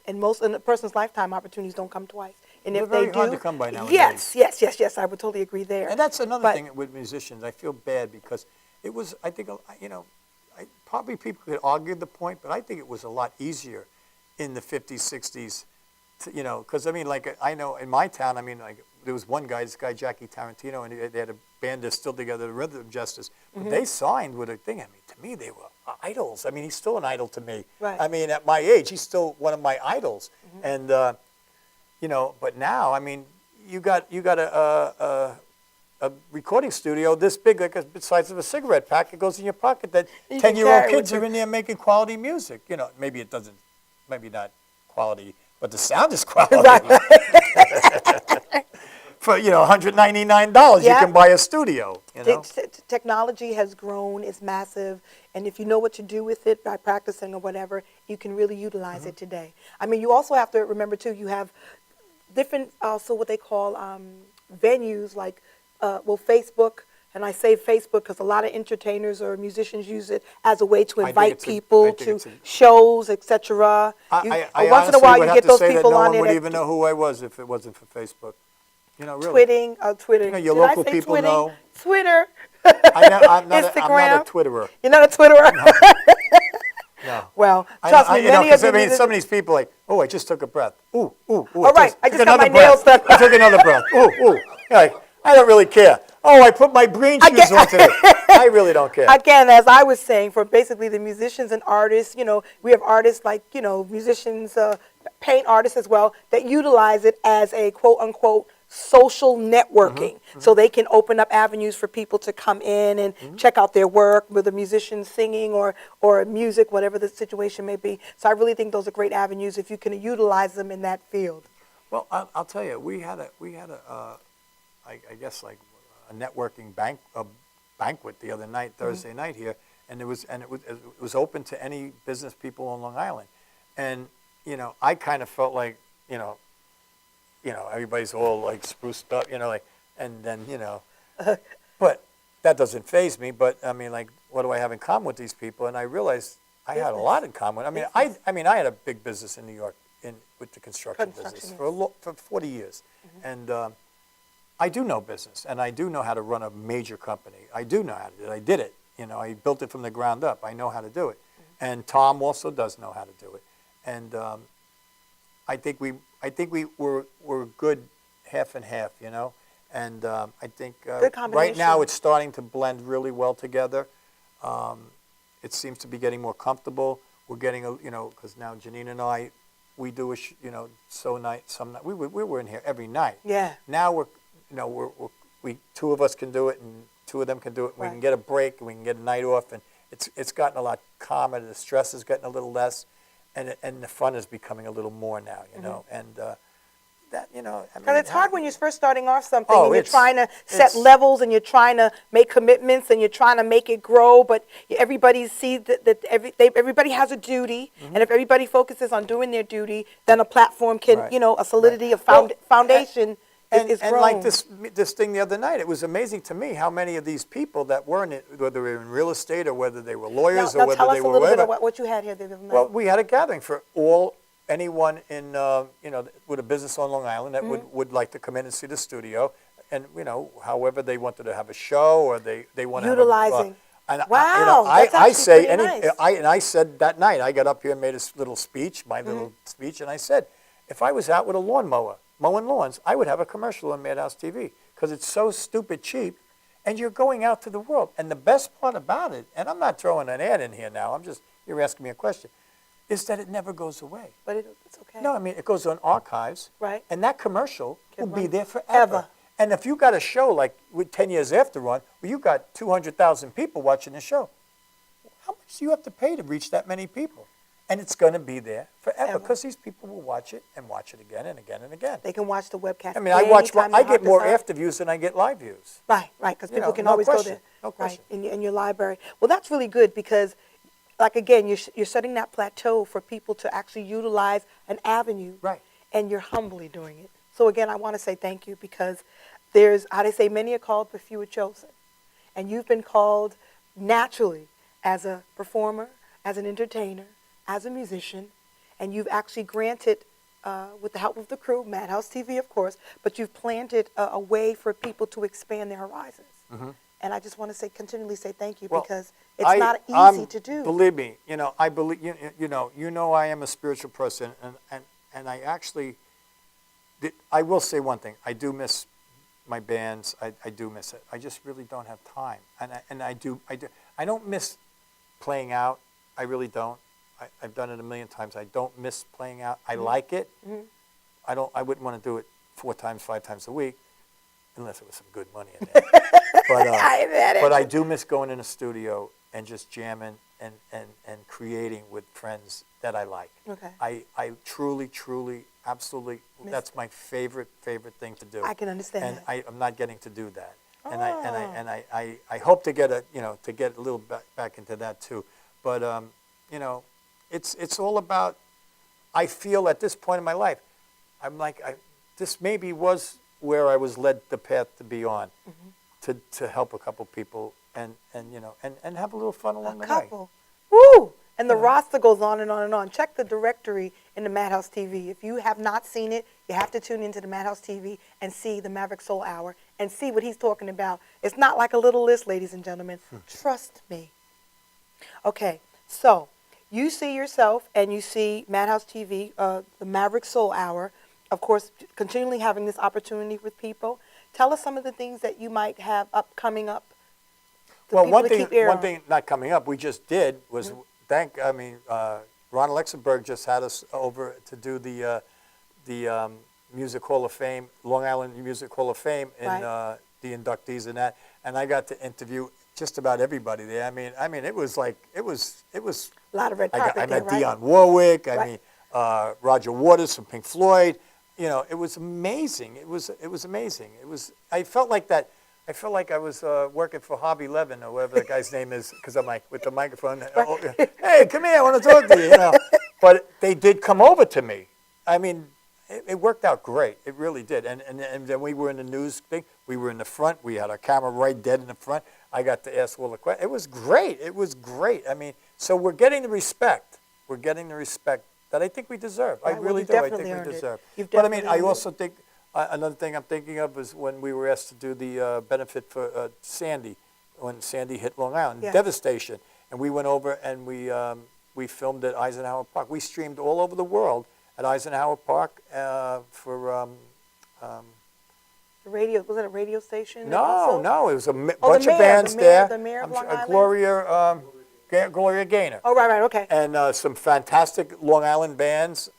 In a person's lifetime, opportunities don't come twice. And They're if they very hard do, to come by nowadays. yes, I would totally agree there. And that's another thing with musicians. I feel bad because it was, I think, probably people could argue the point, but I think it was a lot easier in the 50s, 60s, because, I mean, like, I know in my town, I mean, like, there was one guy, this guy, Jackie Tarantino, and they had a band that's still together, the Rhythm Justice. But they signed with a thing. I mean, to me, they were idols. I mean, he's still an idol to me. Right. I mean, at my age, he's still one of my idols. And, but now, I mean, you got a recording studio this big, like the size of a cigarette pack. It goes in your pocket. That 10-year-old kids are in there making quality music. Maybe it doesn't, maybe not quality, but the sound is quality. Right. For $199, you can buy a studio. Technology has grown; it's massive, and if you know what to do with it by practicing or whatever, you can really utilize it today. I mean, you also have to remember too. You have different, also what they call venues, like Facebook. And I say Facebook because a lot of entertainers or musicians use it as a way to invite people to shows, etc. Once in a while, you get those people on there. No one would even know who I was if it wasn't for Facebook. Really. Twitter. Your local people twitting? know. Twitter. I'm not Instagram. a Twitterer. You're not a Twitterer? No. Well, trust me, many of them. Some of these people like, oh, I just took a breath. Ooh. All right, I just got my nails breath. done. I took another breath. Ooh. Like, I don't really care. Oh, I put my green shoes on today. I really don't care. Again, as I was saying, for basically the musicians and artists, we have artists like, musicians, paint artists as well, that utilize it as a quote-unquote social networking. So they can open up avenues for people to come in and check out their work, with a musician singing or music, whatever the situation may be. So I really think those are great avenues if you can utilize them in that field. Well, I'll tell you, we had I guess like a networking banquet the other night, Thursday night here, and it was open to any business people on Long Island, and I kind of felt like everybody's all like spruced up, and then but that doesn't faze me. But I mean, like, what do I have in common with these people? And I realized I had a lot in common. I mean, I had a big business in New York with the construction business for 40 years, and I do know business, and I do know how to run a major company. I do know how to do it. I did it. I built it from the ground up. I know how to do it. And Tom also does know how to do it. And I think we were good half and half, And I think right now it's starting to blend really well together. It seems to be getting more comfortable. We're getting because now Janine and I, we do some night. We were in here every night. Yeah. Now we two of us can do it, and two of them can do it. And we can get a break, and we can get a night off, and it's gotten a lot calmer. The stress is getting a little less, and the fun is becoming a little more now. You know, and that I mean, because it's hard when you're first starting off something Oh, and you're it's- trying to set it's- levels and you're trying to make commitments and you're trying to make it grow, but everybody sees that everybody has a duty, and if everybody focuses on doing their duty, then a platform can, Right. a solidity of Well, foundation is and grown. like this thing the other night, it was amazing to me how many of these people that weren't whether they were in real estate or whether they were lawyers now or whether tell us they a were little bit whatever. about what you had here the other night. Well, we had a gathering for anyone in with a business on Long Island that would like to come in and see the studio, and however they wanted to have a show or they want to Utilizing. And Wow, that's I actually say pretty nice. I said that night I got up here and made a little speech, my little speech, and I said if I was out with a lawnmower mowing lawns, I would have a commercial on Madhouse TV because it's so stupid cheap, and you're going out to the world. And the best part about it, and I'm not throwing an ad in here now, you're asking me a question, is that it never goes away. But it's okay. No, I mean, it goes on archives. Right. And that commercial will be run there forever. ever. And if you got a show like 10 years after on, where you got 200,000 people watching the show, how much do you have to pay to reach that many people? And it's going to be there forever because these people will watch it and watch it again and again and again. They can watch the webcast. I mean, I get more after after views than I get live views. Right, because people can no always question, go there. no question. Right, in your library. Well, that's really good because, like, again, you're setting that plateau for people to actually utilize an avenue. Right. And you're humbly doing it. So, again, I want to say thank you because there's, how they say, many are called, but few are chosen. And you've been called naturally as a performer, as an entertainer, as a musician, and you've actually granted, with the help of the crew, Madhouse TV, of course, but you've planted a way for people to expand their horizons. And I just want to continually say thank you Well, because it's not easy to do. Believe me, I believe I am a spiritual person, and I actually, I will say one thing. I do miss my bands. I do miss it. I just really don't have time, and I do. I don't miss playing out. I really don't. I've done it a million times. I don't miss playing out. I like it. I wouldn't want to do it 4 times, 5 times a week, unless it was some good money in there. But I do miss going in a studio and just jamming and creating with friends that I like. Okay. I truly, absolutely, that's my favorite thing to do. I can understand and that. I'm not getting to do that. And Oh. I hope to get a little back into that too. But it's all about. I feel at this point in my life, I'm like this maybe was where I was led the path to be on, to help a couple people and have a little fun along the way. Couple. Woo! And the roster goes on and on and on. Check the directory in the Madhouse TV. If you have not seen it, you have to tune into the Madhouse TV and see the Maverick Soul Hour and see what he's talking about. It's not like a little list, ladies and gentlemen. Trust me. Okay, so you see yourself and you see Madhouse TV, the Maverick Soul Hour, of course, continually having this opportunity with people. Tell us some of the things that you might have coming up. Well, one thing not coming up, we just did was Ron Luxembourg just had us over to do the Music Hall of Fame, Long Island Music Hall of Fame, and the inductees and that, and I got to interview just about everybody there. I mean, it was a lot of red carpet. I met Dionne Warwick. I mean, Roger Waters from Pink Floyd. It was amazing. It was amazing. I felt like that. I felt like I was working for Harvey Levin or whatever the guy's name is, because I'm like with the microphone. Hey, come here, I want to talk to you. But they did come over to me. I mean, it worked out great. It really did. And then we were in the news thing. We were in the front. We had our camera right dead in the front. I got to ask all the questions. It was great. It was great. I mean, so we're getting the respect. We're getting the respect that I think we deserve. Right, I really do. I think we deserve. But I mean, I also think another thing I'm thinking of is when we were asked to do the benefit for Sandy, when Sandy hit Long Island, devastation, and we went over and we filmed at Eisenhower Park. We streamed all over the world at Eisenhower Park for. The radio, was it a radio station? No, it was a bunch of bands there. The Maher of Long Island? Gloria Gaynor. Oh, right, okay. And some fantastic Long Island bands.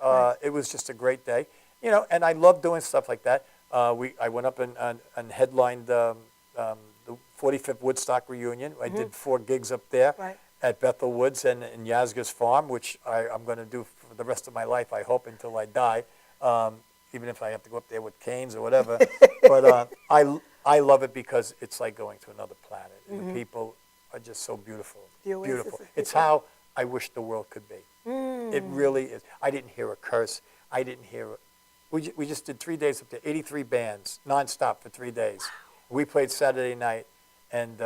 It was just a great day. And I love doing stuff like that. I went up and headlined the 45th Woodstock reunion. I did 4 gigs up there. Right. at Bethel Woods and in Yazga's farm, which I'm going to do for the rest of my life, I hope, until I die, even if I have to go up there with canes or whatever. But I love it because it's like going to another planet. And the people are just so beautiful. Beautiful. It's how I wish the world could be. It really is. I didn't hear a curse. I didn't hear a... We just did 3 days up there, 83 bands, nonstop for 3 days. We played Saturday night, and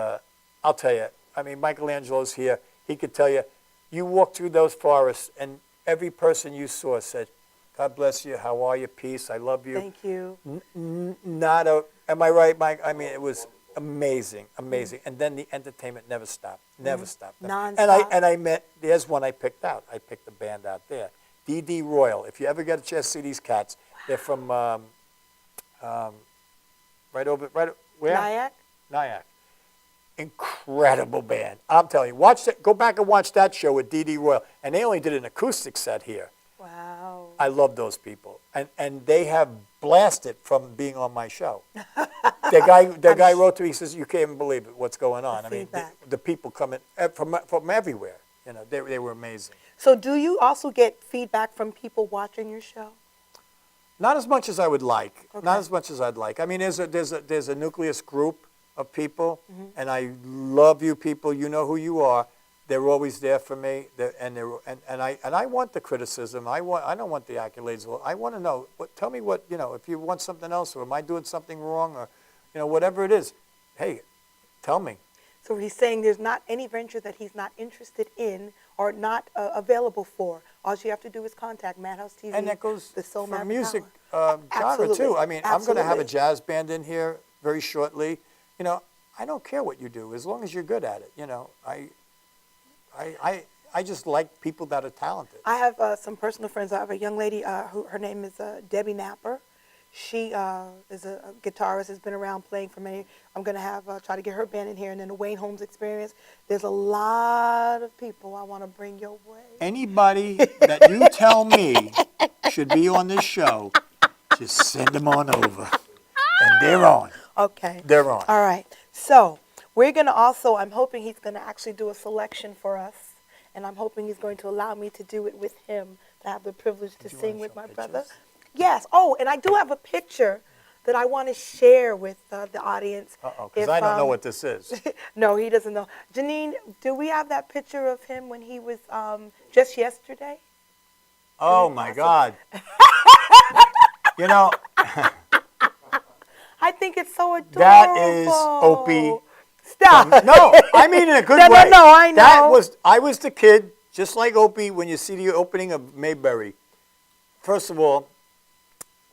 I'll tell you, I mean, Michelangelo's here. He could tell you, you walk through those forests, and every person you saw said, God bless you, how are you, peace, I love you. Thank you. Not a... Am I right, Mike? I mean, it was amazing, amazing. And then the entertainment never stopped, never stopped. Non-stop. And I met, there's one I picked out. I picked a band out there. D.D. Royal. If you ever get a chance to see these cats, they're from right where? Nyack. Incredible band. I'm telling you, watch that. Go back and watch that show with D.D. Royal. And they only did an acoustic set here. Wow. I love those people. And they have blasted from being on my show. The guy wrote to me, he says, you can't even believe it, what's going on. I mean, the people coming from everywhere. You know, they were amazing. So do you also get feedback from people watching your show? Not as much as I would like. Okay. Not as much as I'd like. I mean, there's a nucleus group of people, and I love you people. You know who you are. They're always there for me, and I want the criticism. I don't want the accolades. I want to know. Tell me what, you know. If you want something else, or am I doing something wrong, or, you know, whatever it is. Hey, tell me. So he's saying there's not any venture that he's not interested in or not available for. All you have to do is contact Madhouse TV. And that goes the Soul for Maverick music Hour. genre too. I mean, I'm going to have a Absolutely. jazz band in here very shortly. You know, I don't care what you do as long as you're good at it. You know, I just like people that are talented. I have some personal friends. I have a young lady who her name is Debbie Napper. She is a guitarist, has been around playing for many. I'm going to have try to get her band in here, and then the Wayne Holmes Experience. There's a lot of people I want to bring your way. Anybody that you tell me should be on this show, just send them on over. And they're on. Okay. They're on. All right. So we're going to also, I'm hoping he's going to actually do a selection for us, and I'm hoping he's going to allow me to do it with him, to have the privilege to sing with my brother. Yes. Oh, and I do have a picture that I want to share with the audience. Uh-oh, because I don't know what this is. No, he doesn't know. Janine, do we have that picture of him when he was just yesterday? Oh, my God. You know, I think it's so adorable. that is Opie. Stop. No, I mean in a good No, way. no, I know. I was the kid, just like Opie, when you see the opening of Mayberry. First of all,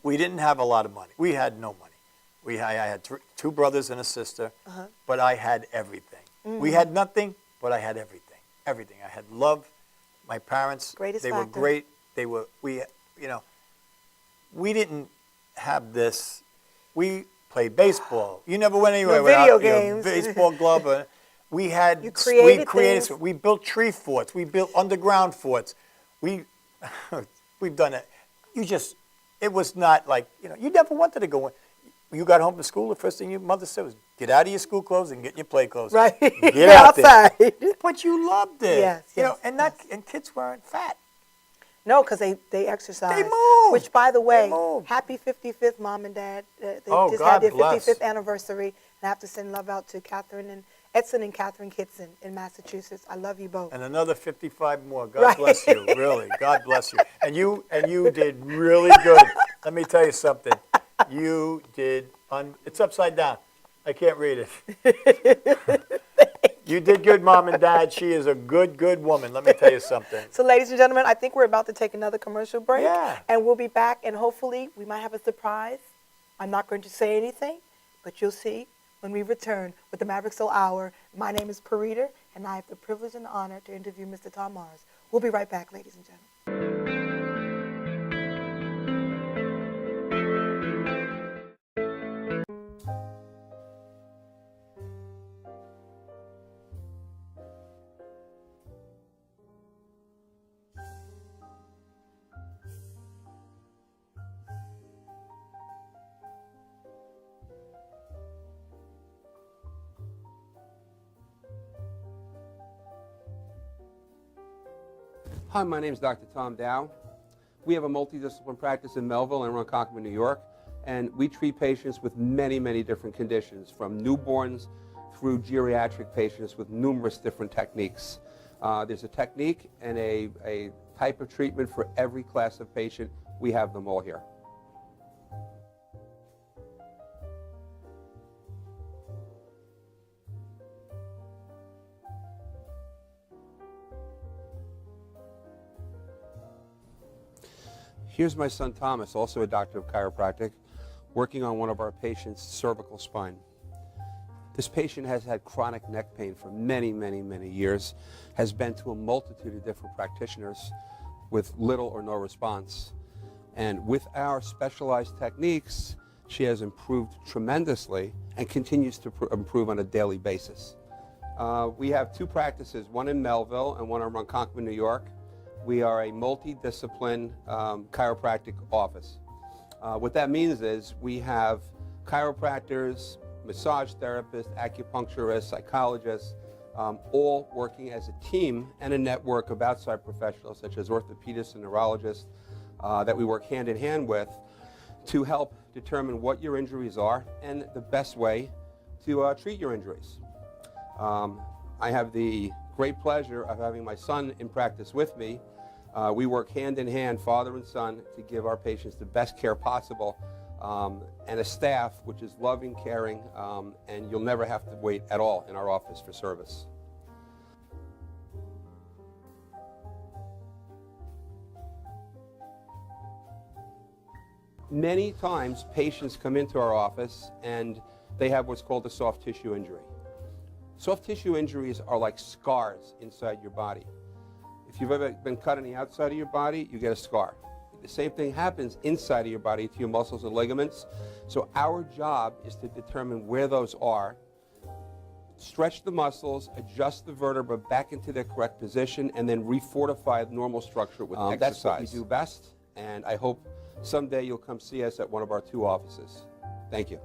we didn't have a lot of money. We had no money. I had two brothers and a sister, but I had everything. We had nothing, but I had everything. Everything. I had love. My parents, Greatest they factor. were great. We didn't have this. We played baseball. You never went anywhere No without video your games. baseball glove. We had. You created things. We built tree forts. We built underground forts. We've done it. It was not like, you never wanted to go in. You got home from school, the first thing your mother said was, get out of your school clothes and get in your play clothes. Right. Get out outside. there. But you loved it. Yes, yes, and kids weren't fat. No, because they exercise. They move. Which, by the way, move. happy 55th, Mom and Dad. They Oh, just God had their bless. 55th anniversary. And I have to send love out to Edson and Catherine Kitson in Massachusetts. I love you both. And another 55 more. God Right. bless you, really. God bless you. And you did really good. Let me tell you something. You did. It's upside down. I can't read it. You did good, Mom and Dad. She is a good, good woman. Let me tell you something. So, ladies and gentlemen, I think we're about to take another commercial break. Yeah. And we'll be back, and hopefully we might have a surprise. I'm not going to say anything, but you'll see when we return with the Maverick Soul Hour. My name is Perrita, and I have the privilege and the honor to interview Mr. Tom Mars. We'll be right back, ladies and gentlemen. Hi, my name is Dr. Tom Dow. We have a multidiscipline practice in Melville and Ronkonkoma, New York, and we treat patients with many, many different conditions, from newborns through geriatric patients with numerous different techniques. There's a technique and a type of treatment for every class of patient. We have them all here. Here's my son Thomas, also a doctor of chiropractic, working on one of our patients' cervical spine. This patient has had chronic neck pain for many, many, many years, has been to a multitude of different practitioners with little or no response. And with our specialized techniques, she has improved tremendously and continues to improve on a daily basis. We have two practices, one in Melville and one in Ronkonkoma, New York. We are a multidiscipline chiropractic office. What that means is we have chiropractors, massage therapists, acupuncturists, psychologists, all working as a team and a network of outside professionals such as orthopedists and neurologists that we work hand in hand with to help determine what your injuries are and the best way to treat your injuries. I have the great pleasure of having my son in practice with me. We work hand in hand, father and son, to give our patients the best care possible, and a staff which is loving, caring, and you'll never have to wait at all in our office for service. Many times patients come into our office and they have what's called a soft tissue injury. Soft tissue injuries are like scars inside your body. If you've ever been cut on the outside of your body, you get a scar. The same thing happens inside of your body to your muscles and ligaments. So our job is to determine where those are, stretch the muscles, adjust the vertebra back into their correct position, and then refortify the normal structure with exercise. That's what we do best, and I hope someday you'll come see us at one of our two offices. Thank you.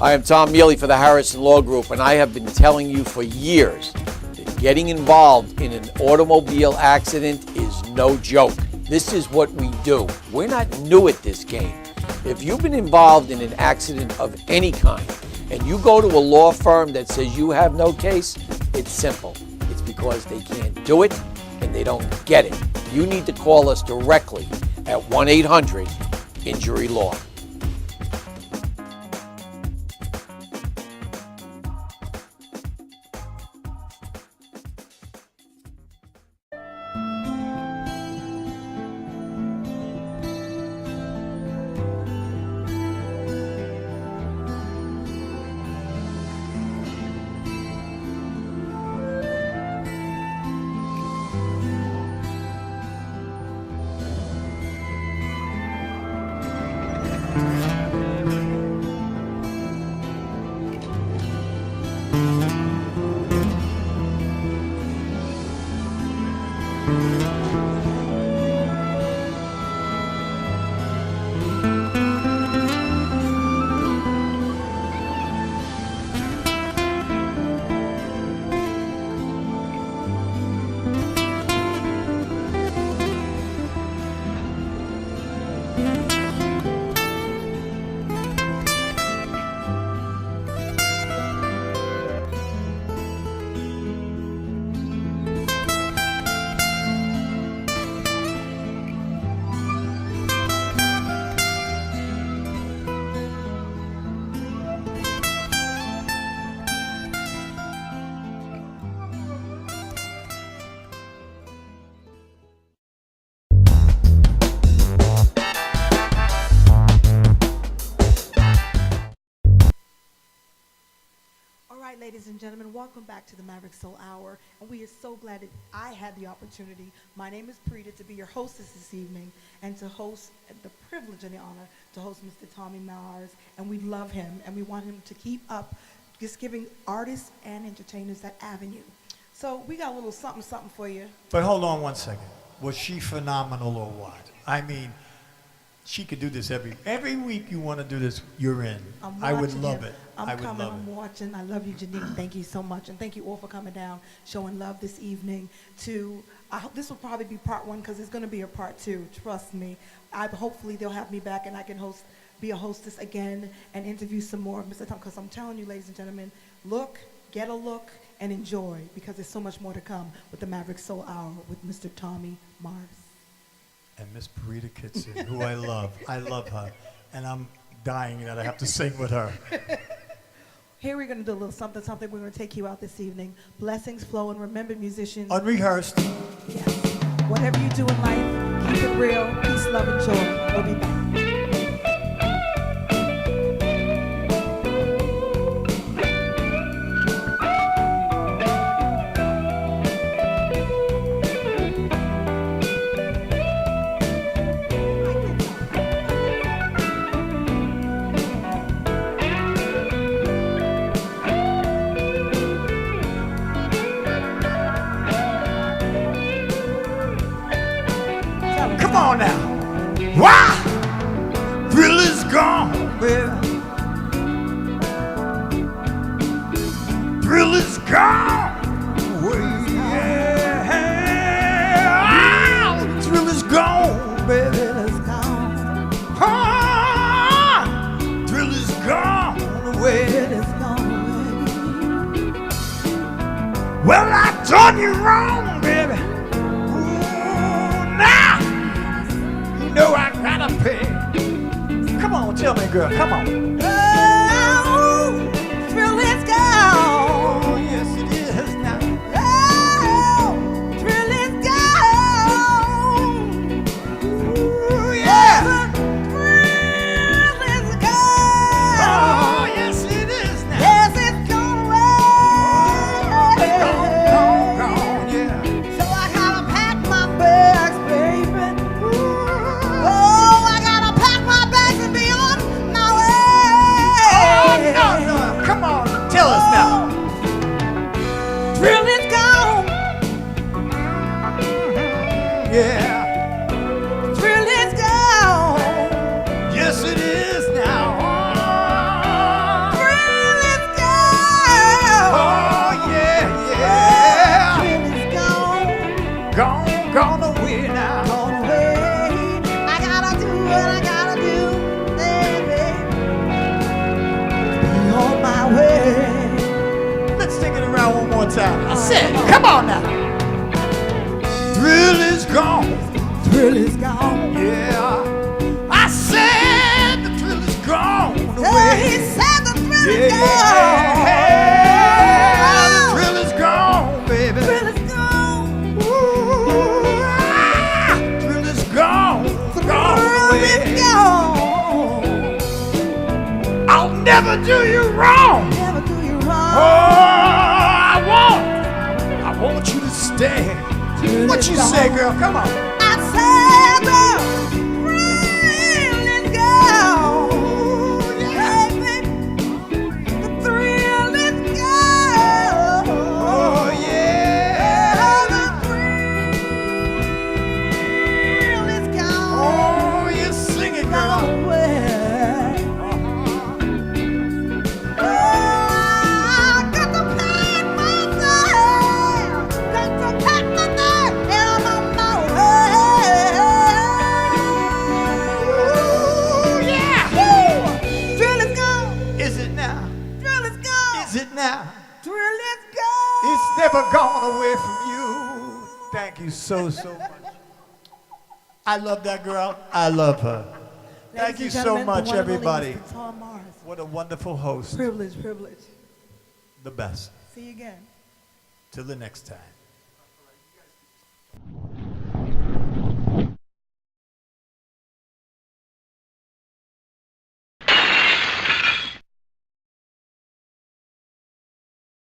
I am Tom Mealy for the Harrison Law Group, and I have been telling you for years that getting involved in an automobile accident is no joke. This is what we do. We're not new at this game. If you've been involved in an accident of any kind, and you go to a law firm that says you have no case, it's simple. It's because they can't do it and they don't get it. You need to call us directly at 1-800-INJURY-LAW. Ladies and gentlemen, welcome back to the Maverick Soul Hour, and we are so glad that I had the opportunity. My name is Perrita, to be your hostess this evening, and to host, the privilege and the honor to host Mr. Tommy Maher, and we love him, and we want him to keep up just giving artists and entertainers that avenue. So we got a little something for you. But hold on one second. Was she phenomenal or what? I mean, she could do this every week. You want to do this, you're in. I would love it. I'm watching. I love you, Janine. Thank you so much. And thank you all for coming down, showing love this evening. I hope this will probably be part one because there's going to be a part two. Trust me. Hopefully they'll have me back and I can be a hostess again and interview some more of Mr. Tom. Because I'm telling you, ladies and gentlemen, get a look, and enjoy, because there's so much more to come with the Maverick Soul Hour with Mr. Tommy Maher. And Miss Perrita Kitson, who I love. I love her. And I'm dying that I have to sing with her. Here we're going to do a little something. We're going to take you out this evening. Blessings flow, and remember, musicians. Unrehearsed. Yes. Whatever you do in life, keep it real. Peace, love, and joy. We'll be back. Come on now. Why? Thrill is gone, baby. Thrill is gone. Yeah. Thrill is gone, baby. Thrill is gone away. Well, I done you wrong, baby. No, I gotta pay. Come on, tell me, girl. Come on. Oh, thrill is gone. Oh, yes, it is now. Oh, thrill is gone. Ooh, yeah. Thrill is gone. Oh, yes, it is now. Yes, it's gone away. Gone, yeah. So I gotta pack my bags, baby. Tell us now. Thrill is gone. Yeah. Thrill is gone. Yes, it is now. Thrill is gone. Oh, yeah. Thrill is gone. Gone away now. Gone away. I gotta do what I gotta do, baby. Be on my way. Let's take it around one more time. I said, come on now. Thrill is gone. Thrill is gone. Yeah. I said the thrill is gone away. He said the thrill is gone. Yeah. The thrill is gone, baby. Thrill is gone. Ooh, thrill is gone. Gone away. Thrill is gone. I'll never do you wrong. Never do you wrong. Oh, I want you to stay. What you say, girl? Come on. I said, girl, thrill is gone. Yeah, baby. The thrill is gone. Oh, yeah. The thrill is gone. Oh, you sing it, girl. It's never gone away from you. Thank you so much. I love that girl. I love her. Thank you so much, everybody. What a wonderful host. Privilege. The best. See you again. Till the next time.